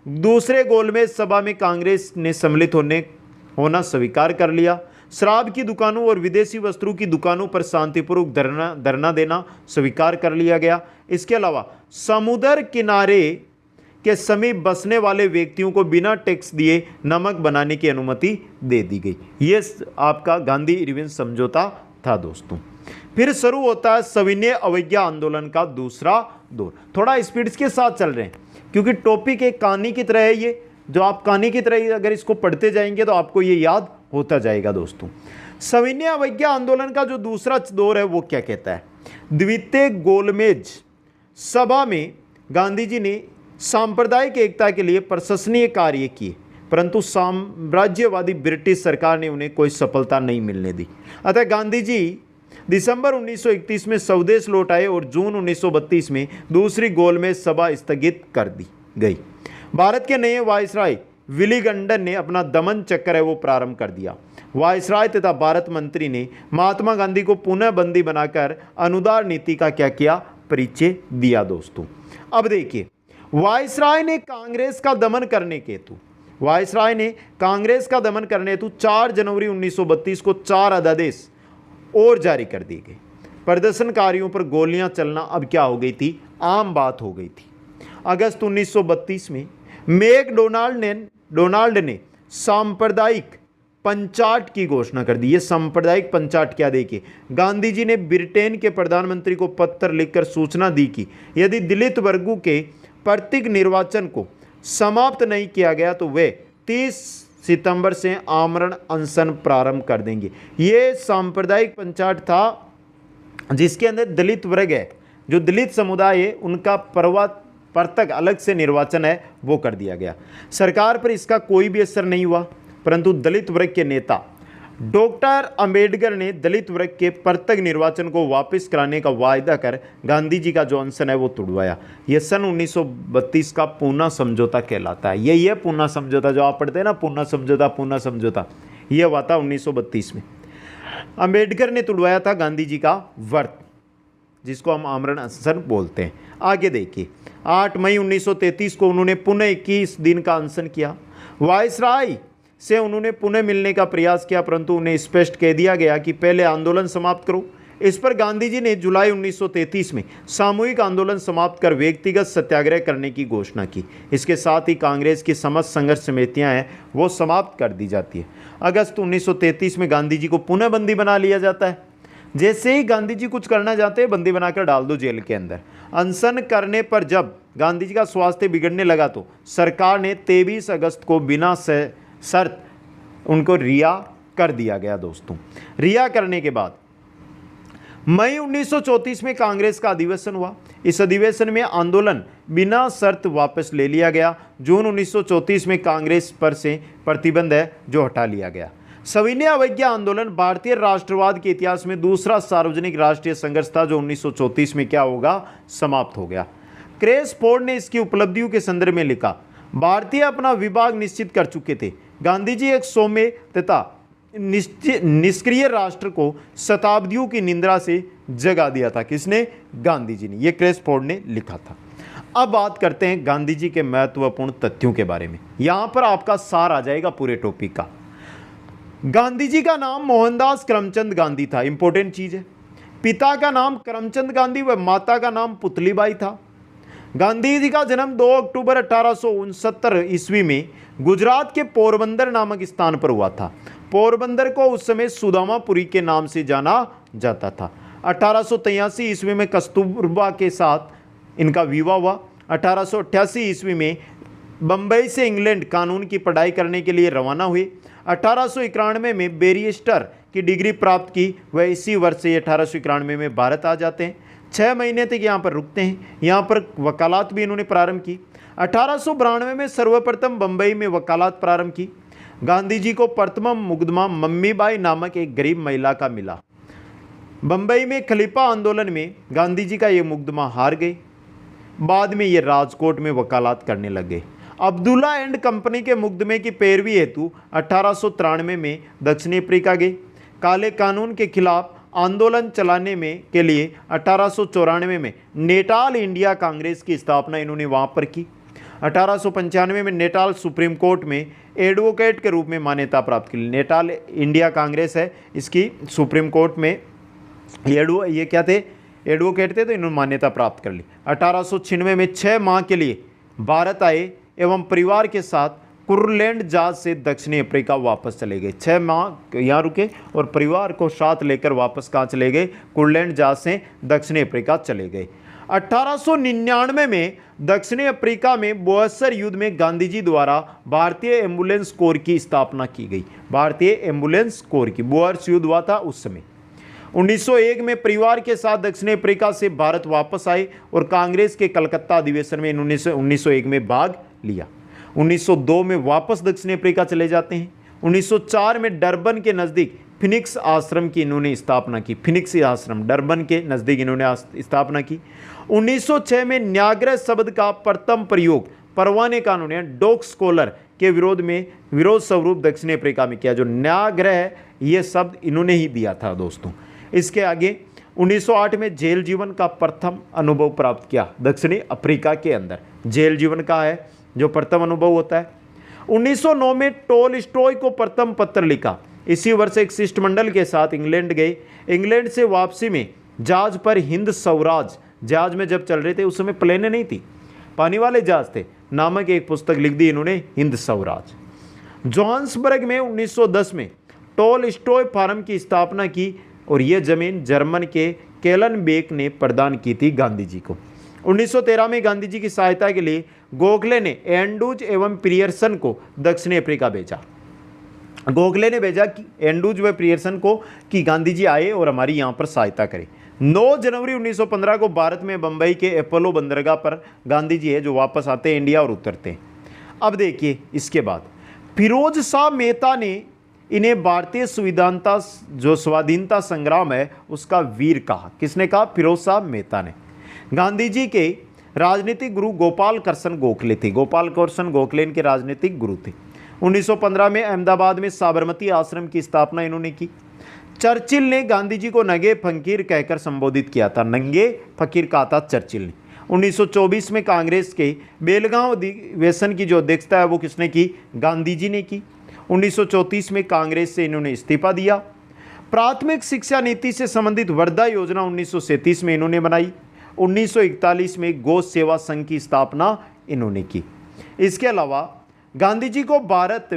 दूसरे गोलमेज सभा में कांग्रेस ने सम्मिलित होना स्वीकार कर लिया। शराब की दुकानों और विदेशी वस्त्रों की दुकानों पर शांतिपूर्वक धरना देना स्वीकार कर लिया गया। इसके अलावा समुद्र किनारे के समीप बसने वाले व्यक्तियों को बिना टैक्स दिए नमक बनाने की अनुमति दे दी गई। ये आपका गांधी इरविन समझौता था दोस्तों। फिर शुरू होता है सविनय अवज्ञा आंदोलन का दूसरा दौर। थोड़ा स्पीड के साथ चल रहे हैं क्योंकि टॉपिक एक कहानी की तरह है, ये जो आप कहानी की तरह अगर इसको पढ़ते जाएंगे तो आपको ये याद होता जाएगा दोस्तों। सविनय अवज्ञा आंदोलन का जो दूसरा दौर है वो क्या कहता है? द्वितीय गोलमेज सभा में गांधी जी ने सांप्रदायिक एकता के लिए प्रशंसनीय कार्य किए, परंतु साम्राज्यवादी ब्रिटिश सरकार ने उन्हें कोई सफलता नहीं मिलने दी। अतः गांधी जी दिसंबर 1931 में स्वदेश लौट आए और जून 1932 में दूसरी गोलमेज सभा स्थगित कर दी गई। भारत के नए वायसराय विलिगंडन ने अपना दमन चक्र है वो प्रारंभ कर दिया। वायसराय तथा भारत मंत्री ने महात्मा गांधी को पुनः बंदी बनाकर अनुदार नीति का क्या किया? परिचय दिया दोस्तों। अब देखिए, वायसराय ने कांग्रेस का दमन करने के हेतु 4 जनवरी 1932 को 4 अध्यादेश और जारी कर दिए गए। प्रदर्शनकारियों पर गोलियां चलना अब क्या हो गई थी? आम बात हो गई थी। अगस्त 1932 में मैकडोनाल्ड ने सांप्रदायिक पंचाट की घोषणा कर दी। ये सांप्रदायिक पंचाट क्या? देखिए, गांधी जी ने ब्रिटेन के प्रधानमंत्री को पत्र लिखकर सूचना दी कि यदि दलित वर्गों के प्रत्येक निर्वाचन को समाप्त नहीं किया गया तो वे 30 सितंबर से आमरण अनशन प्रारंभ कर देंगे। ये सांप्रदायिक पंचाट था जिसके अंदर दलित वर्ग है, जो दलित समुदाय है, उनका प्रत्येक अलग से निर्वाचन है वो कर दिया गया। सरकार पर इसका कोई भी असर नहीं हुआ, परंतु दलित वर्ग के नेता डॉक्टर अंबेडकर ने दलित वर्ग के प्रत्येक निर्वाचन को वापस कराने का वायदा कर गांधी जी का जो अनशन है वो तुड़वाया। यह सन 1932 का पूना समझौता कहलाता है। यही है पूना समझौता, जो आप पढ़ते हैं ना, पूना समझौता, यह हुआ था 1932 में। अंबेडकर ने तुड़वाया था गांधी जी का व्रत, जिसको हम आमरण अनशन बोलते हैं। आगे देखिए, 8 मई 1933 को उन्होंने पुनः 21 दिन का अनशन किया। वायसराय से उन्होंने पुनः मिलने का प्रयास किया, परंतु उन्हें स्पष्ट कह दिया गया कि पहले आंदोलन समाप्त करो। इस पर गांधी जी ने जुलाई 1933 में सामूहिक आंदोलन समाप्त कर व्यक्तिगत सत्याग्रह करने की घोषणा की। इसके साथ ही कांग्रेस की समस्त संघर्ष समितियां हैं वो समाप्त कर दी जाती है। अगस्त 1933 में गांधी जी को पुनः बंदी बना लिया जाता है। जैसे ही गांधी जी कुछ करना चाहते हैं, बंदी बनाकर डाल दो जेल के अंदर। अनशन करने पर जब गांधी जी का स्वास्थ्य बिगड़ने लगा तो सरकार ने 23 अगस्त को बिना शर्त उनको रिहा कर दिया गया दोस्तों। रिहा करने के बाद मई 1934 में कांग्रेस का अधिवेशन हुआ। इस अधिवेशन में आंदोलन बिना शर्त वापस ले लिया गया। जून 1934 में कांग्रेस पर से प्रतिबंध है जो हटा लिया गया। सविनय अवज्ञा आंदोलन भारतीय राष्ट्रवाद के इतिहास में दूसरा सार्वजनिक राष्ट्रीय संघर्ष था जो 1934 में क्या होगा? समाप्त हो गया। क्रेसफोर्ड ने इसकी उपलब्धियों के संदर्भ में लिखा, भारतीय अपना विभाग निश्चित कर चुके थे। गांधी जी एक सौम्य तथा निष्क्रिय राष्ट्र को शताब्दियों की निंदा से जगा दिया था। किसने? गांधी जी ने। यह क्रेसफोर्ड ने लिखा था। अब बात करते हैं गांधी जी के महत्वपूर्ण तथ्यों के बारे में। यहां पर आपका सार आ जाएगा पूरे टॉपिक का। गांधी जी का नाम मोहनदास करमचंद गांधी था, इंपॉर्टेंट चीज है। पिता का नाम करमचंद गांधी व माता का नाम पुतलीबाई था। गांधी जी का जन्म 2 अक्टूबर 1869 ईस्वी में गुजरात के पोरबंदर नामक स्थान पर हुआ था। पोरबंदर को उस समय सुदामापुरी के नाम से जाना जाता था। 1883 ईस्वी में कस्तूरबा के साथ इनका विवाह हुआ। 1888 ईस्वी में बम्बई से इंग्लैंड कानून की पढ़ाई करने के लिए रवाना हुए। 1891 में बैरिस्टर की डिग्री प्राप्त की। वह इसी वर्ष से 1891 में भारत आ जाते हैं। 6 महीने तक यहाँ पर रुकते हैं। यहाँ पर वकालत भी इन्होंने प्रारंभ की। 1892 में सर्वप्रथम बम्बई में वकालत प्रारंभ की। गांधी जी को प्रथम मुकदमा मम्मीबाई नामक एक गरीब महिला का मिला। बम्बई में खलीफा आंदोलन में गांधी जी का ये मुकदमा हार गए। बाद में ये राजकोट में वकालत करने लगे। अब्दुल्ला एंड कंपनी के मुकदमे की पैरवी हेतु 1893 में दक्षिण अफ्रीका गए। काले कानून के खिलाफ आंदोलन चलाने में के लिए 1894 में नेटाल इंडिया कांग्रेस की स्थापना इन्होंने वहाँ पर की। 1895 में नेटाल सुप्रीम कोर्ट में एडवोकेट के रूप में मान्यता प्राप्त की। नेटाल इंडिया कांग्रेस है, इसकी सुप्रीम कोर्ट में ये क्या थे, एडवोकेट थे, तो इन्होंने मान्यता प्राप्त कर ली। 1896 में 6 माह के लिए भारत आए एवं परिवार के साथ कुर्लैंड जहाज से दक्षिणी अफ्रीका वापस चले गए। 6 माह यहाँ रुके और परिवार को साथ लेकर वापस कहाँ चले गए, कुर्लैंड जहाज से दक्षिणी अफ्रीका चले गए। 1899 में दक्षिणी अफ्रीका में बोअसर युद्ध में गांधी जी द्वारा भारतीय एम्बुलेंस कोर की स्थापना की गई। भारतीय एम्बुलेंस कोर की, बोअसर युद्ध हुआ था उस समय। 1901 में परिवार के साथ दक्षिणी अफ्रीका से भारत वापस आए और कांग्रेस के कलकत्ता अधिवेशन में इन्होंने 1901 में भाग लिया। 1902 में वापस दक्षिणी अफ्रीका चले जाते हैं। 1904 में डरबन के नज़दीक फिनिक्स आश्रम की इन्होंने स्थापना की। फिनिक्स आश्रम डरबन के नज़दीक इन्होंने स्थापना की। 1906 में न्याग्रह शब्द का प्रथम प्रयोग परवाने कानून या डॉग स्कॉलर के विरोध स्वरूप दक्षिणी अफ्रीका में किया। जो न्याग्रह है ये शब्द इन्होंने ही दिया था दोस्तों। इसके आगे 1908 में जेल जीवन का प्रथम अनुभव प्राप्त किया दक्षिणी अफ्रीका के अंदर। जेल जीवन का है जो प्रथम अनुभव होता है। 1909 में टोलस्टॉय को प्रथम पत्र लिखा। इसी वर्ष एक शिष्टमंडल के साथ इंग्लैंड गए। इंग्लैंड से वापसी में जहाज पर हिंद स्वराज, जहाज में जब चल रहे थे उस समय प्लेनें नहीं थी, पानी वाले जहाज थे, नामक एक पुस्तक लिख दी इन्होंने, हिंद स्वराज। जोहान्सबर्ग में 1910 में टोलस्टॉय फार्म की स्थापना की और यह जमीन जर्मन के केलनबेक ने प्रदान की थी गांधी जी को। 1913 में गांधी जी की सहायता के लिए गोखले ने एंड्रूज एवं पियर्सन को दक्षिणी अफ्रीका भेजा। गोखले ने भेजा कि एंड्रूज व पियर्सन को कि गांधी जी आए और हमारी यहाँ पर सहायता करें। 9 जनवरी 1915 को भारत में बंबई के अपोलो बंदरगाह पर गांधी जी है जो वापस आते हैं इंडिया और उतरते हैं। अब देखिए इसके बाद फिरोज शाह मेहता ने इन्हें भारतीय स्वाधीनता संग्राम है उसका वीर कहा। किसने कहा? फिरोज शाह मेहता ने। गांधी जी के राजनीतिक गुरु गोपाल कृष्ण गोखले थे। गोपाल कृष्ण गोखले इनके राजनीतिक गुरु थे। 1915 में अहमदाबाद में साबरमती आश्रम की स्थापना इन्होंने की। चर्चिल ने गांधी जी को नंगे फकीर कहकर संबोधित किया था। नंगे फकीर कहा था चर्चिल ने। 1924 में कांग्रेस के बेलगांव अधिवेशन की जो अध्यक्षता है वो किसने की? गांधी जी ने की। 1934 में कांग्रेस से इन्होंने इस्तीफा दिया। प्राथमिक शिक्षा नीति से संबंधित वर्धा योजना 1937 में इन्होंने बनाई। 1941 में गौ सेवा संघ की स्थापना इन्होंने की। इसके अलावा गांधी जी को भारत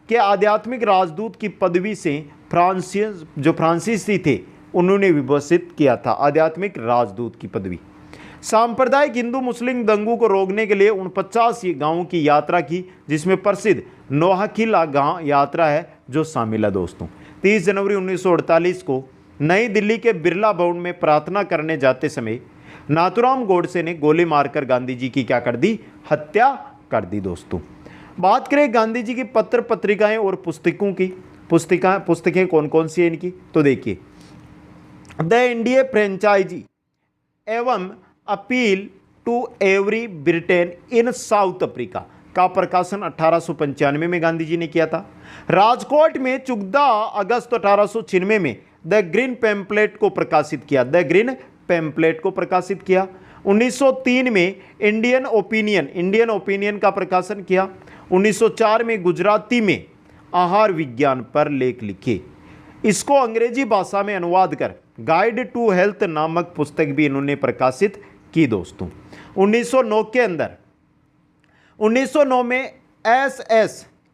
के आध्यात्मिक राजदूत की पदवी से फ्रांसीसी थे उन्होंने विभूषित किया था। आध्यात्मिक राजदूत की पदवी। सांप्रदायिक हिंदू मुस्लिम दंगों को रोकने के लिए 49 गांवों की यात्रा की जिसमें प्रसिद्ध नोहाकिला गांव यात्रा है जो शामिल है दोस्तों। 30 जनवरी 1948 को नई दिल्ली के बिरला भवन में प्रार्थना करने जाते समय नाथूराम गोडसे ने गोली मारकर गांधी जी की क्या कर दी? हत्या कर दी दोस्तों। बात करें गांधी जी की पत्र पत्रिकाएं और पुस्तकों की। पुस्तकें कौन कौन सी है इनकी? तो देखिए द इंडिया फ्रेंचाइजी एवं appeal to every Britain in South Africa का प्रकाशन 1895 में गांधी जी ने किया था। राजकोट में 14 अगस्त 1896 में द ग्रीन पैम्पलेट को प्रकाशित किया। द ग्रीन पैम्पलेट को प्रकाशित किया। 1903 में इंडियन ओपिनियन का प्रकाशन किया। 1904 में गुजराती में आहार विज्ञान पर लेख लिखे। इसको अंग्रेजी भाषा में अनुवाद कर गाइड टू हेल्थ नामक पुस्तक भी इन्होंने प्रकाशित की दोस्तों। 1909 में SS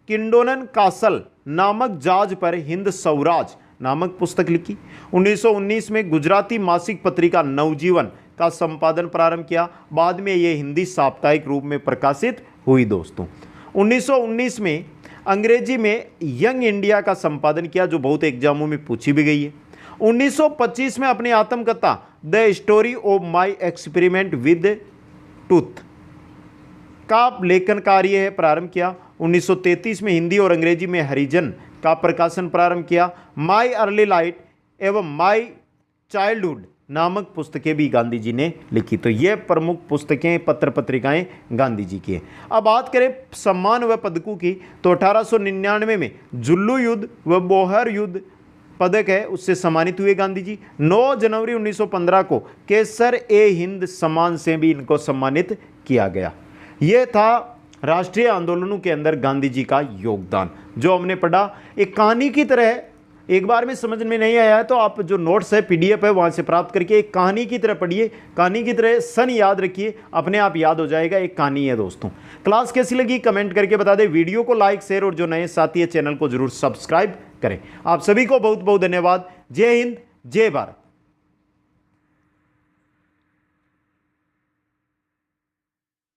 किंडोनन कासल नामक जहाज पर हिंद स्वराज नामक पुस्तक लिखी। 1919 में गुजराती मासिक पत्रिका नवजीवन का संपादन प्रारंभ किया। बाद में यह हिंदी साप्ताहिक रूप में प्रकाशित हुई दोस्तों। 1919 में अंग्रेजी में यंग इंडिया का संपादन किया जो बहुत एग्जामों में पूछी भी गई है। 1925 में अपनी आत्मकथा the story of my experiment with tooth का लेखन कार्य है प्रारंभ किया। 1933 में हिंदी और अंग्रेजी में हरिजन का प्रकाशन प्रारंभ किया। माई अर्ली लाइट एवं माई चाइल्डहुड नामक पुस्तकें भी गांधी जी ने लिखी। तो ये प्रमुख पुस्तकें पत्र पत्रिकाएं गांधी जी की हैं। अब बात करें सम्मान व पदकों की तो 1899 में जुल्लू युद्ध व बोहर युद्ध पदक है उससे सम्मानित हुए गांधी जी। 9 जनवरी 1915 को केसर ए हिंद सम्मान से भी इनको सम्मानित किया गया। यह था राष्ट्रीय आंदोलनों के अंदर गांधी जी का योगदान, जो हमने पढ़ा एक कहानी की तरह है। एक बार में समझ में नहीं आया है तो आप जो नोट्स है PDF है वहाँ से प्राप्त करके एक कहानी की तरह पढ़िए, कहानी की तरह सन याद रखिए, अपने आप याद हो जाएगा। एक कहानी है दोस्तों। क्लास कैसी लगी कमेंट करके बता दें। वीडियो को लाइक शेयर और जो नए साथी है चैनल को जरूर सब्सक्राइब करें। आप सभी को बहुत बहुत धन्यवाद। जय हिंद, जय भारत।